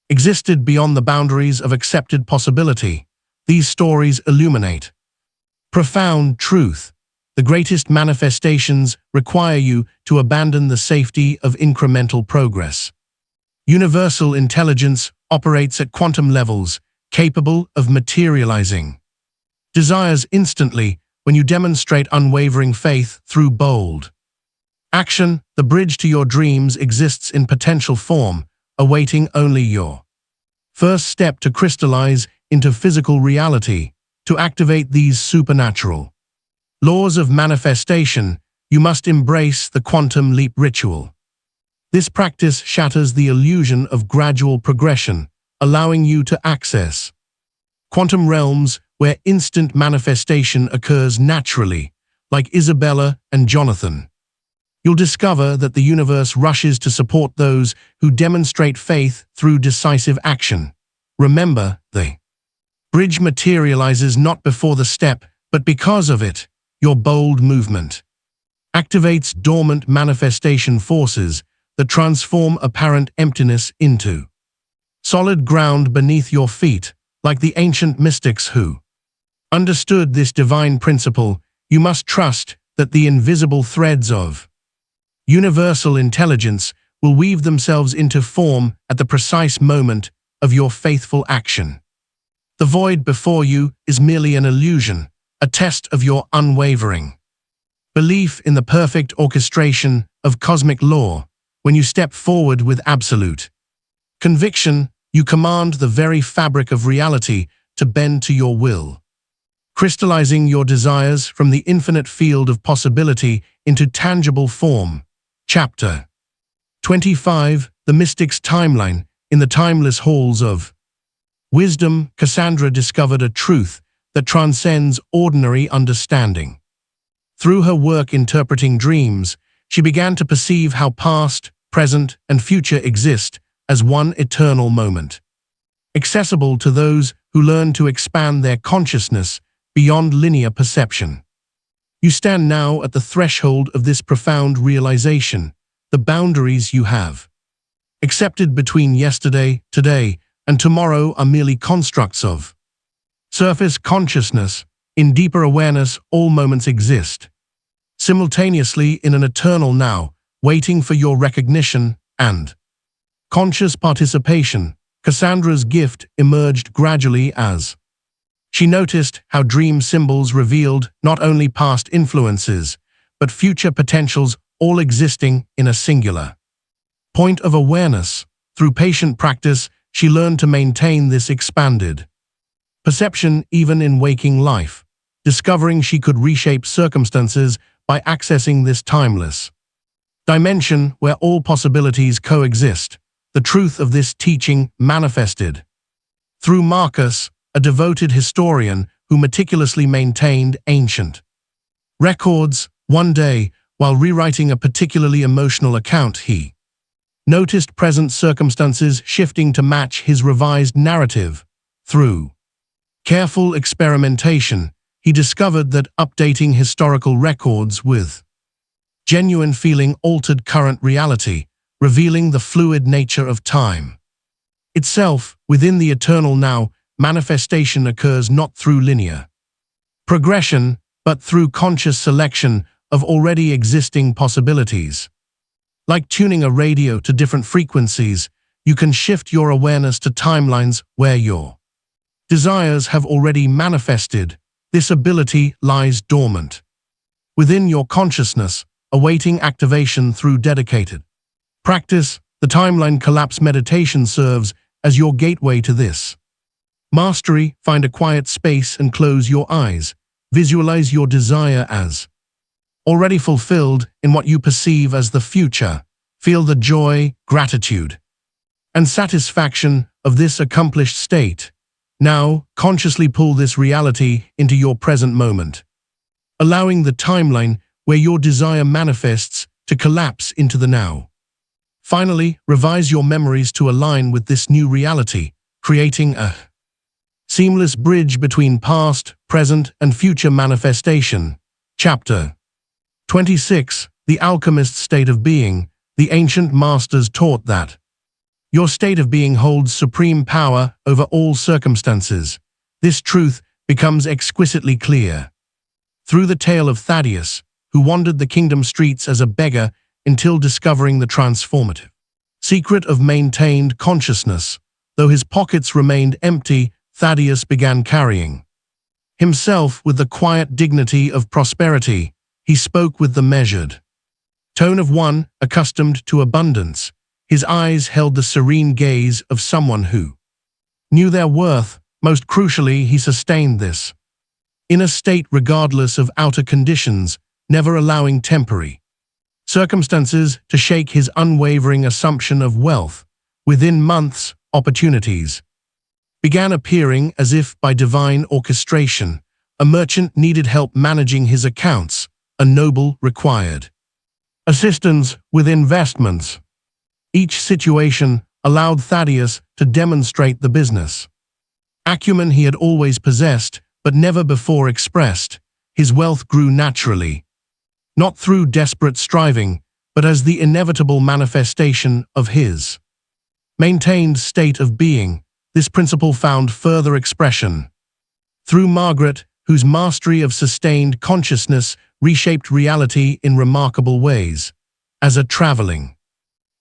existed beyond the boundaries of accepted possibility. These stories illuminate profound truth. The greatest manifestations require you to abandon the safety of incremental progress. Universal intelligence operates at quantum levels, capable of materializing desires instantly when you demonstrate unwavering faith through bold action. The bridge to your dreams exists in potential form, awaiting only your first step to crystallize into physical reality. To activate these supernatural laws of manifestation, you must embrace the quantum leap ritual. This practice shatters the illusion of gradual progression, allowing you to access quantum realms where instant manifestation occurs naturally, like Isabella and Jonathan. you'll discover that the universe rushes to support those who demonstrate faith through decisive action. Remember, the bridge materializes not before the step, but because of it. Your bold movement activates dormant manifestation forces that transform apparent emptiness into solid ground beneath your feet, like the ancient mystics who understood this divine principle. You must trust that the invisible threads of universal intelligence will weave themselves into form at the precise moment of your faithful action. The void before you is merely an illusion, a test of your unwavering belief in the perfect orchestration of cosmic law. When you step forward with absolute conviction, you command the very fabric of reality to bend to your will, crystallizing your desires from the infinite field of possibility into tangible form. Chapter 25: The Mystic's Timeline. In the timeless halls of wisdom, Cassandra discovered a truth that transcends ordinary understanding. Through her work interpreting dreams, she began to perceive how past, present, and future exist as one eternal moment, accessible to those who learn to expand their consciousness beyond linear perception. You stand now at the threshold of this profound realization. The boundaries you have accepted between yesterday, today, and tomorrow are merely constructs of surface consciousness. In deeper awareness, all moments exist simultaneously in an eternal now, waiting for your recognition and conscious participation. Cassandra's gift emerged gradually as she noticed how dream symbols revealed not only past influences, but future potentials, all existing in a singular point of awareness. Through patient practice, she learned to maintain this expanded perception even in waking life, discovering she could reshape circumstances by accessing this timeless dimension where all possibilities coexist. The truth of this teaching manifested through Marcus, a devoted historian who meticulously maintained ancient records. One day, while rewriting a particularly emotional account, he noticed present circumstances shifting to match his revised narrative. Through careful experimentation, he discovered that updating historical records with genuine feeling altered current reality, revealing the fluid nature of time itself. Within the eternal now, manifestation occurs not through linear progression, but through conscious selection of already existing possibilities. Like tuning a radio to different frequencies, you can shift your awareness to timelines where your desires have already manifested. This ability lies dormant within your consciousness, awaiting activation through dedicated practice. The timeline collapse meditation serves as your gateway to this mastery. Find a quiet space and close your eyes. Visualize your desire as already fulfilled in what you perceive as the future. Feel the joy, gratitude, and satisfaction of this accomplished state. Now, consciously pull this reality into your present moment, allowing the timeline where your desire manifests to collapse into the now. Finally, revise your memories to align with this new reality, creating a seamless bridge between past, present, and future manifestation. Chapter 26: The Alchemist's State of Being. The ancient masters taught that your state of being holds supreme power over all circumstances. This truth becomes exquisitely clear through the tale of Thaddeus, who wandered the kingdom streets as a beggar until discovering the transformative secret of maintained consciousness. Though his pockets remained empty, Thaddeus began carrying himself with the quiet dignity of prosperity. He spoke with the measured tone of one accustomed to abundance. His eyes held the serene gaze of someone who knew their worth. Most crucially, he sustained this inner state regardless of outer conditions, never allowing temporary circumstances to shake his unwavering assumption of wealth. Within months, opportunities began appearing as if by divine orchestration. A merchant needed help managing his accounts. A noble required assistance with investments. Each situation allowed Thaddeus to demonstrate the business acumen he had always possessed, but never before expressed. His wealth grew naturally, not through desperate striving, but as the inevitable manifestation of his maintained state of being. This principle found further expression through Margaret, whose mastery of sustained consciousness reshaped reality in remarkable ways. As a traveling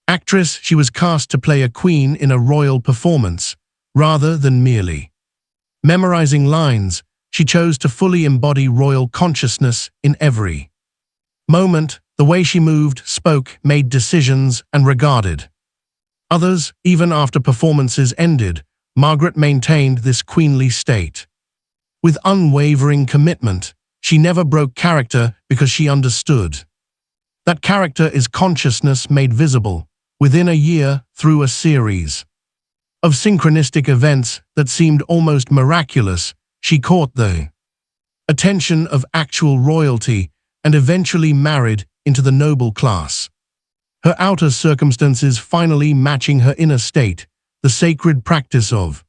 actress, she was cast to play a queen in a royal performance, rather than merely memorizing lines. She chose to fully embody royal consciousness in every moment. The way she moved, spoke, made decisions, and regarded others. Even after performances ended, Margaret maintained this queenly state. With unwavering commitment, she never broke character because she understood that character is consciousness made visible. Within a year, through a series of synchronistic events that seemed almost miraculous, she caught the attention of actual royalty and eventually married into the noble class. Her outer circumstances finally matching her inner state, the sacred practice of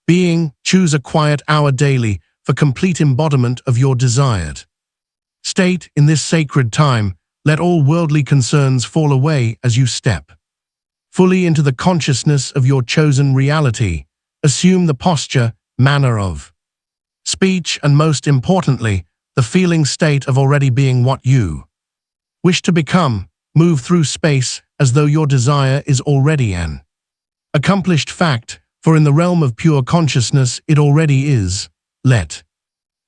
being. Choose a quiet hour daily for complete embodiment of your desired state. In this sacred time, let all worldly concerns fall away as you step fully into the consciousness of your chosen reality. Assume the posture, manner of speech, and most importantly, the feeling state of already being what you wish to become. Move through space as though your desire is already an accomplished fact, for in the realm of pure consciousness it already is. Let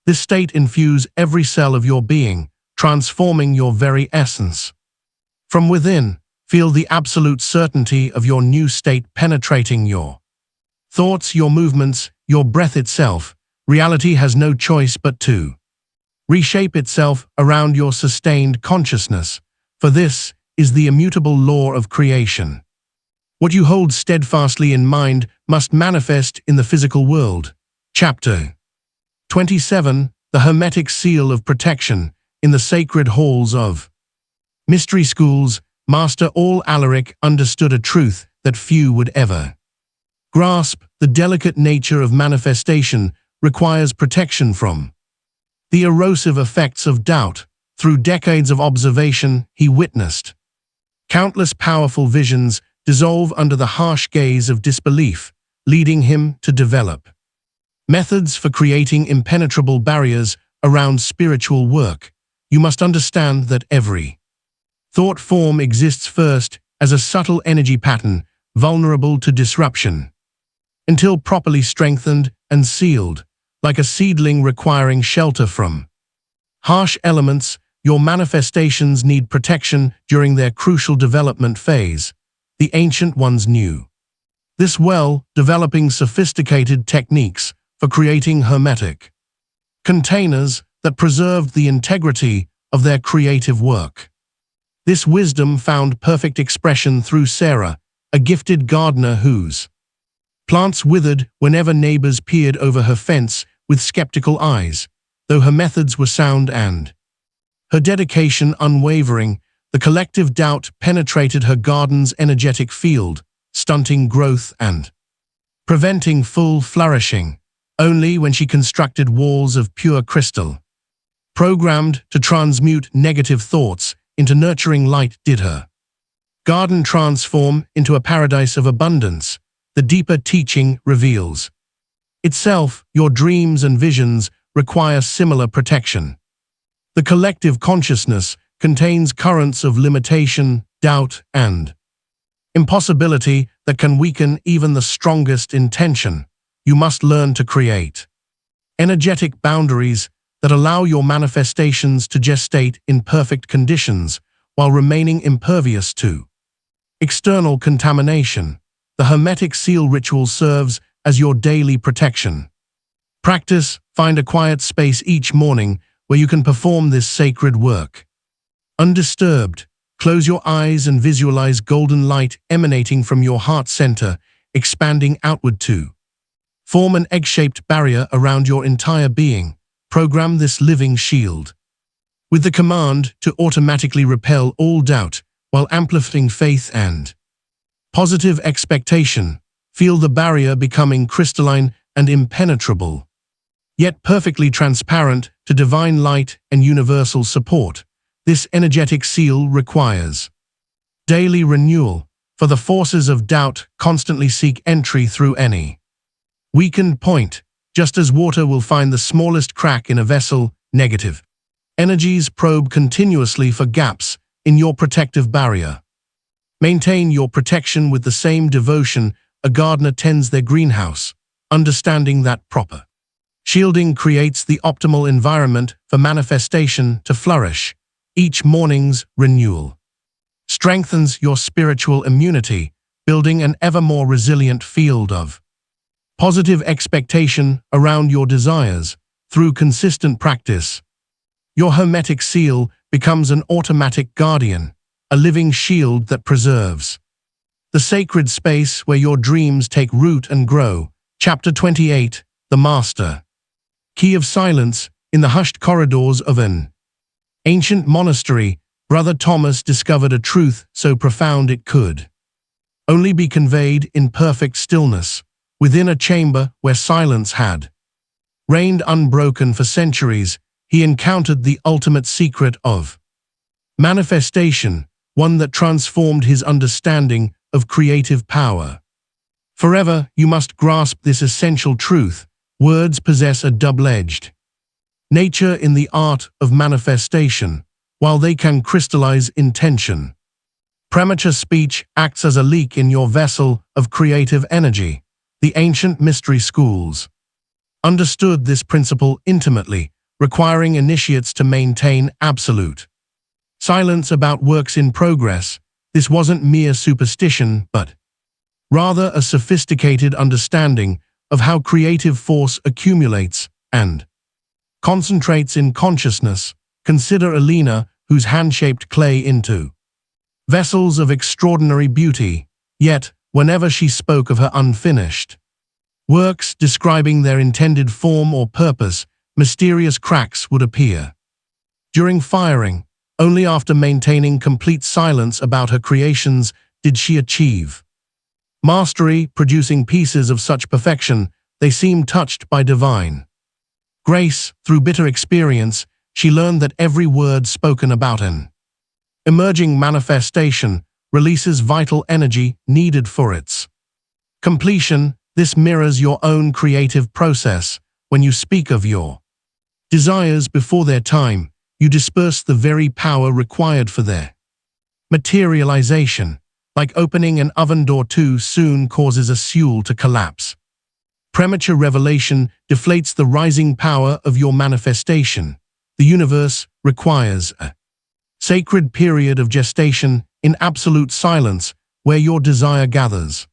this state infuse every cell of your being, transforming your very essence. From within, feel the absolute certainty of your new state penetrating your thoughts, your movements, your breath itself. Reality has no choice but to reshape itself around your sustained consciousness, for this is the immutable law of creation. What you hold steadfastly in mind must manifest in the physical world. Chapter 27. The Hermetic Seal of Protection. In the sacred halls of mystery schools, Master All-Alaric understood a truth that few would ever grasp. The delicate nature of manifestation requires protection from the erosive effects of doubt. Through decades of observation, he witnessed countless powerful visions dissolve under the harsh gaze of disbelief, leading him to develop methods for creating impenetrable barriers around spiritual work. You must understand that every thought form exists first as a subtle energy pattern, vulnerable to disruption, until properly strengthened and sealed, like a seedling requiring shelter from harsh elements. Your manifestations need protection during their crucial development phase. The ancient ones knew this well, developing sophisticated techniques for creating hermetic containers that preserved the integrity of their creative work. This wisdom found perfect expression through Sarah, a gifted gardener whose plants withered whenever neighbors peered over her fence with skeptical eyes. Though her methods were sound and her dedication unwavering, the collective doubt penetrated her garden's energetic field, stunting growth and preventing full flourishing. Only when she constructed walls of pure crystal, programmed to transmute negative thoughts into nurturing light, did her garden transform into a paradise of abundance. The deeper teaching reveals itself. Your dreams and visions require similar protection. The collective consciousness contains currents of limitation, doubt, and impossibility that can weaken even the strongest intention. You must learn to create energetic boundaries that allow your manifestations to gestate in perfect conditions while remaining impervious to external contamination. The Hermetic Seal ritual serves as your daily protection. Practice. Find a quiet space each morning where you can perform this sacred work. Undisturbed, close your eyes and visualize golden light emanating from your heart center, expanding outward to form an egg-shaped barrier around your entire being. Program this living shield with the command to automatically repel all doubt while amplifying faith and positive expectation. Feel the barrier becoming crystalline and impenetrable, yet perfectly transparent to divine light and universal support. This energetic seal requires daily renewal, for the forces of doubt constantly seek entry through any weakened point, just as water will find the smallest crack in a vessel. Negative energies probe continuously for gaps in your protective barrier. Maintain your protection with the same devotion a gardener tends their greenhouse, understanding that proper shielding creates the optimal environment for manifestation to flourish. Each morning's renewal strengthens your spiritual immunity, building an ever more resilient field of positive expectation around your desires. Through consistent practice, your hermetic seal becomes an automatic guardian, a living shield that preserves the sacred space where your dreams take root and grow. Chapter 28, The Master Key of Silence. In the hushed corridors of an ancient monastery, Brother Thomas discovered a truth so profound it could only be conveyed in perfect stillness, within a chamber where silence had reigned unbroken for centuries. He encountered the ultimate secret of manifestation, one that transformed his understanding of creative power. Forever, you must grasp this essential truth. Words possess a double-edged nature in the art of manifestation. While they can crystallize intention, premature speech acts as a leak in your vessel of creative energy. The ancient mystery schools understood this principle intimately, requiring initiates to maintain absolute silence about works in progress. This wasn't mere superstition, but rather a sophisticated understanding of how creative force accumulates and concentrates in consciousness. Consider Alina, whose hand-shaped clay into vessels of extraordinary beauty, yet, whenever she spoke of her unfinished works describing their intended form or purpose, mysterious cracks would appear. During firing, only after maintaining complete silence about her creations did she achieve mastery, producing pieces of such perfection they seemed touched by divine grace. Through bitter experience, she learned that every word spoken about an emerging manifestation releases vital energy needed for its completion. This mirrors your own creative process. When you speak of your desires before their time, you disperse the very power required for their materialization. Like opening an oven door too soon causes a seul to collapse. Premature revelation deflates the rising power of your manifestation. The universe requires a sacred period of gestation in absolute silence where your desire gathers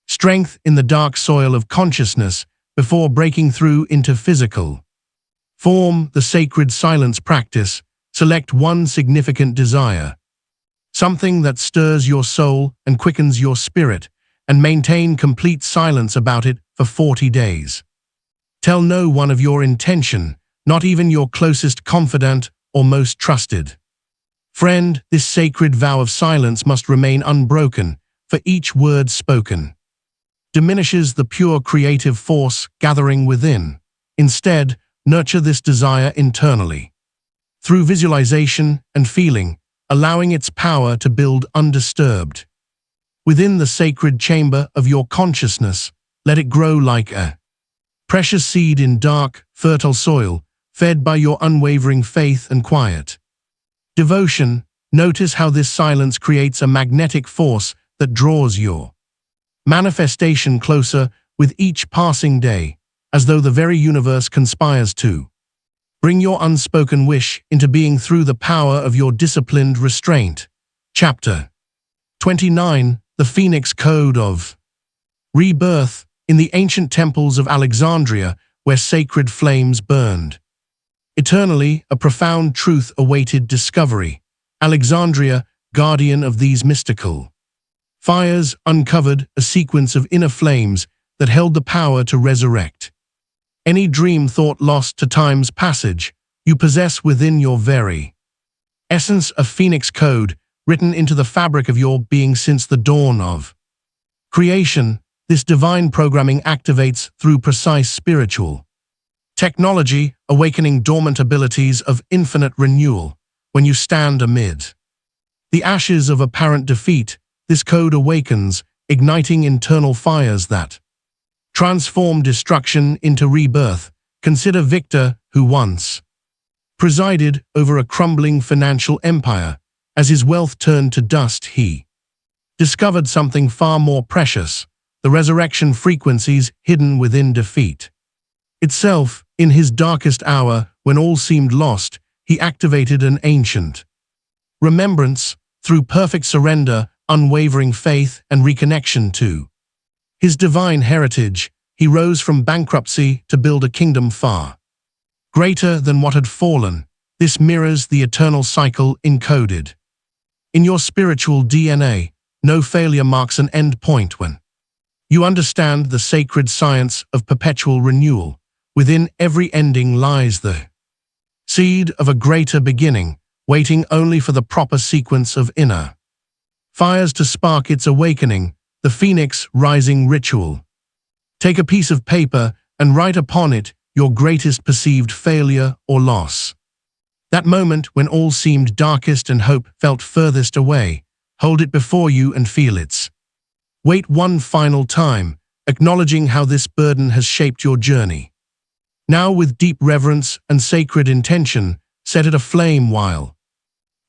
strength in the dark soil of consciousness before breaking through into physical form. The sacred silence practice. Select one significant desire, something that stirs your soul and quickens your spirit, and maintain complete silence about it for 40 days. Tell no one of your intention, not even your closest confidant or most trusted friend. This sacred vow of silence must remain unbroken, for each word spoken diminishes the pure creative force gathering within. Instead, nurture this desire internally, through visualization and feeling, allowing its power to build undisturbed. Within the sacred chamber of your consciousness, let it grow like a precious seed in dark, fertile soil, fed by your unwavering faith and quiet devotion. Notice how this silence creates a magnetic force that draws your manifestation closer with each passing day, as though the very universe conspires to bring your unspoken wish into being through the power of your disciplined restraint. Chapter 29, The Phoenix Code of Rebirth. In the ancient temples of Alexandria, where sacred flames burned eternally, a profound truth awaited discovery. Alexandria, guardian of these mystical fires, uncovered a sequence of inner flames that held the power to resurrect any dream thought lost to time's passage. you possess within your very essence a phoenix code written into the fabric of your being since the dawn of creation. This divine programming activates through precise spiritual technology, awakening dormant abilities of infinite renewal. When you stand amid the ashes of apparent defeat, this code awakens, igniting internal fires that transform destruction into rebirth. Consider Victor, who once presided over a crumbling financial empire. As his wealth turned to dust, he discovered something far more precious: the resurrection frequencies hidden within defeat itself. In his darkest hour, when all seemed lost, he activated an ancient remembrance. Through perfect surrender, unwavering faith, and reconnection to his divine heritage, he rose from bankruptcy to build a kingdom far greater than what had fallen. This mirrors the eternal cycle encoded in your spiritual DNA. No failure marks an end point when you understand the sacred science of perpetual renewal. Within every ending lies the seed of a greater beginning, waiting only for the proper sequence of inner fires to spark its awakening. The Phoenix Rising Ritual. Take a piece of paper and write upon it your greatest perceived failure or loss. That moment when all seemed darkest and hope felt furthest away. Hold it before you and feel its weight one final time, acknowledging how this burden has shaped your journey. Now, with deep reverence and sacred intention, set it aflame while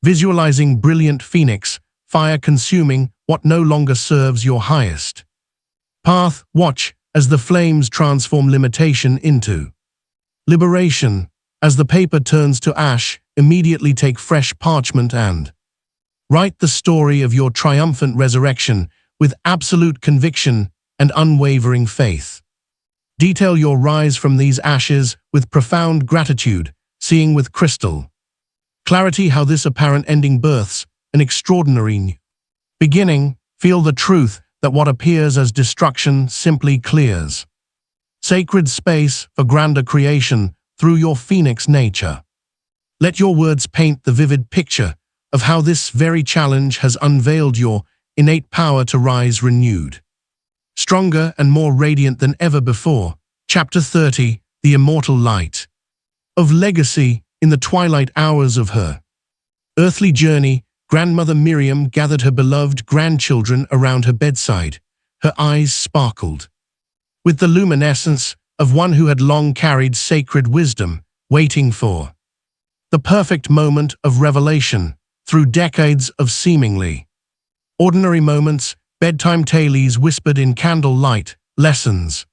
visualizing brilliant phoenix fire consuming what no longer serves your highest path. Watch as the flames transform limitation into liberation. As the paper turns to ash, immediately take fresh parchment and write the story of your triumphant resurrection with absolute conviction and unwavering faith. Detail your rise from these ashes with profound gratitude, seeing with crystal clarity how this apparent ending births an extraordinary new beginning. Feel the truth that what appears as destruction simply clears sacred space for grander creation through your phoenix nature. Let your words paint the vivid picture of how this very challenge has unveiled your innate power to rise renewed, stronger and more radiant than ever before. Chapter 30, The Immortal Light of Legacy. In the twilight hours of her earthly journey, Grandmother Miriam gathered her beloved grandchildren around her bedside. Her eyes sparkled with the luminescence of one who had long carried sacred wisdom, waiting for the perfect moment of revelation. Through decades of seemingly ordinary moments, bedtime tales whispered in candlelight, lessons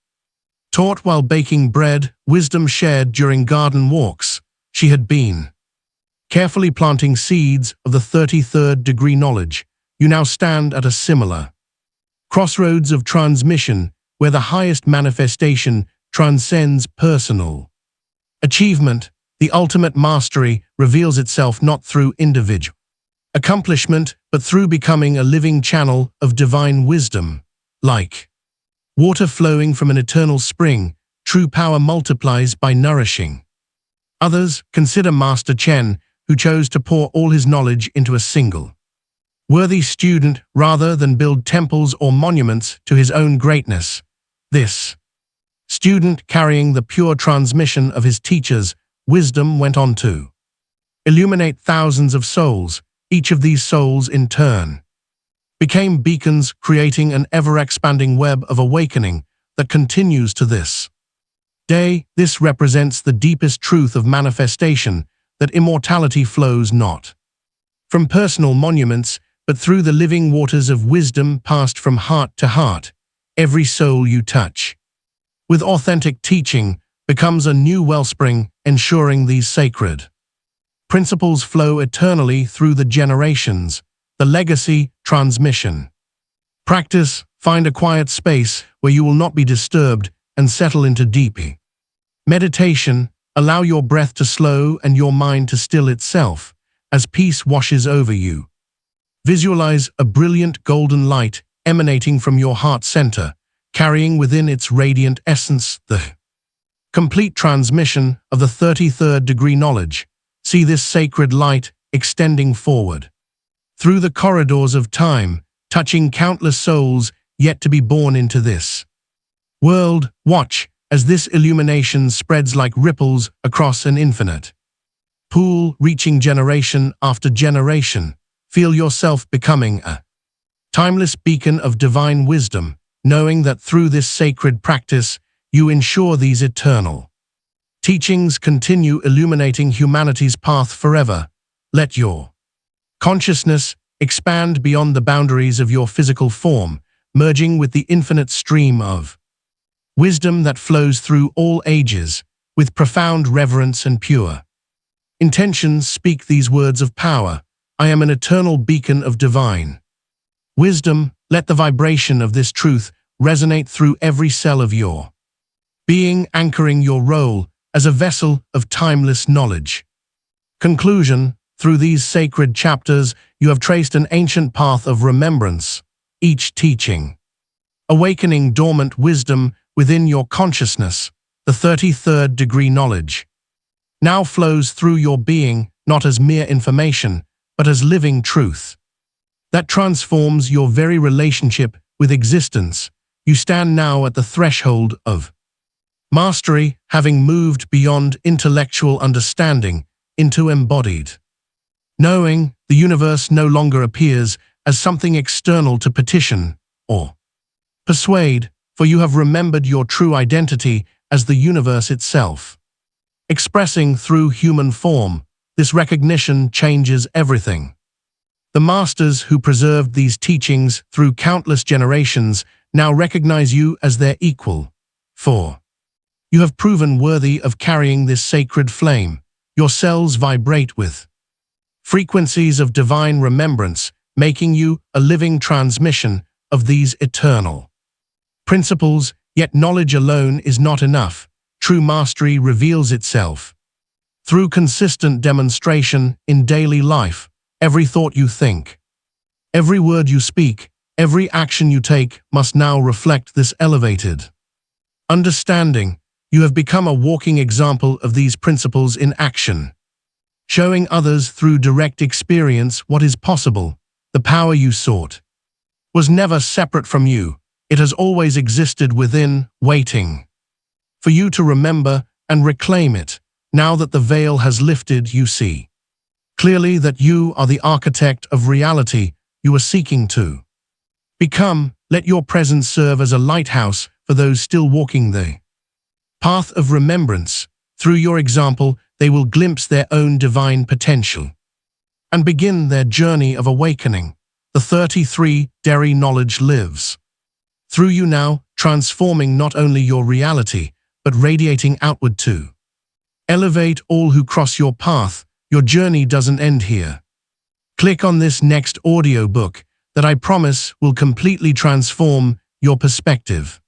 taught while baking bread, wisdom shared during garden walks. She had been carefully planting seeds of the 33rd degree knowledge. You now stand at a similar crossroads of transmission, where the highest manifestation transcends personal achievement. The ultimate mastery reveals itself not through individual accomplishment, but through becoming a living channel of divine wisdom. Like water flowing from an eternal spring, true power multiplies by nourishing others. Consider Master Chen, who chose to pour all his knowledge into a single worthy student rather than build temples or monuments to his own greatness. This student, carrying the pure transmission of his teacher's wisdom, went on to illuminate thousands of souls. Each of these souls, in turn, became beacons, creating an ever-expanding web of awakening that continues to this day. This represents the deepest truth of manifestation, that immortality flows not from personal monuments, but through the living waters of wisdom passed from heart to heart. Every soul you touch with authentic teaching becomes a new wellspring, ensuring these sacred principles flow eternally through the generations. The legacy transmission. Practice. Find a quiet space where you will not be disturbed and settle into deep meditation. Allow your breath to slow and your mind to still itself as peace washes over you. Visualize a brilliant golden light emanating from your heart center, carrying within its radiant essence the complete transmission of the 33rd degree knowledge. See this sacred light extending forward through the corridors of time, touching countless souls yet to be born into this world. Watch as this illumination spreads like ripples across an infinite pool, reaching generation after generation. Feel yourself becoming a timeless beacon of divine wisdom, knowing that through this sacred practice, you ensure these eternal teachings continue illuminating humanity's path forever. Let your consciousness expand beyond the boundaries of your physical form, merging with the infinite stream of wisdom that flows through all ages, with profound reverence and pure intentions. Speak these words of power. I am an eternal beacon of divine wisdom. Let the vibration of this truth resonate through every cell of your being, anchoring your role as a vessel of timeless knowledge. Conclusion. Through these sacred chapters, you have traced an ancient path of remembrance, each teaching awakening dormant wisdom within your consciousness. The 33rd degree knowledge now flows through your being, not as mere information, but as living truth that transforms your very relationship with existence. You stand now at the threshold of mastery, having moved beyond intellectual understanding into embodied knowing. The universe no longer appears as something external to petition or persuade, for you have remembered your true identity as the universe itself, expressing through human form. This recognition changes everything. The masters who preserved these teachings through countless generations now recognize you as their equal, for you have proven worthy of carrying this sacred flame. Your cells vibrate with frequencies of divine remembrance, making you a living transmission of these eternal principles. Yet knowledge alone is not enough. True mastery reveals itself through consistent demonstration in daily life. Every thought you think, every word you speak, every action you take must now reflect this elevated understanding. You have become a walking example of these principles in action, showing others through direct experience what is possible. The power you sought was never separate from you. It has always existed within, waiting for you to remember and reclaim it. Now that the veil has lifted, you see clearly that you are the architect of reality you are seeking to become. Let your presence serve as a lighthouse for those still walking the path of remembrance. Through your example, they will glimpse their own divine potential and begin their journey of awakening. The 33 degree knowledge lives through you now, transforming not only your reality, but radiating outward too. Elevate all who cross your path. Your journey doesn't end here. Click on this next audiobook that I promise will completely transform your perspective.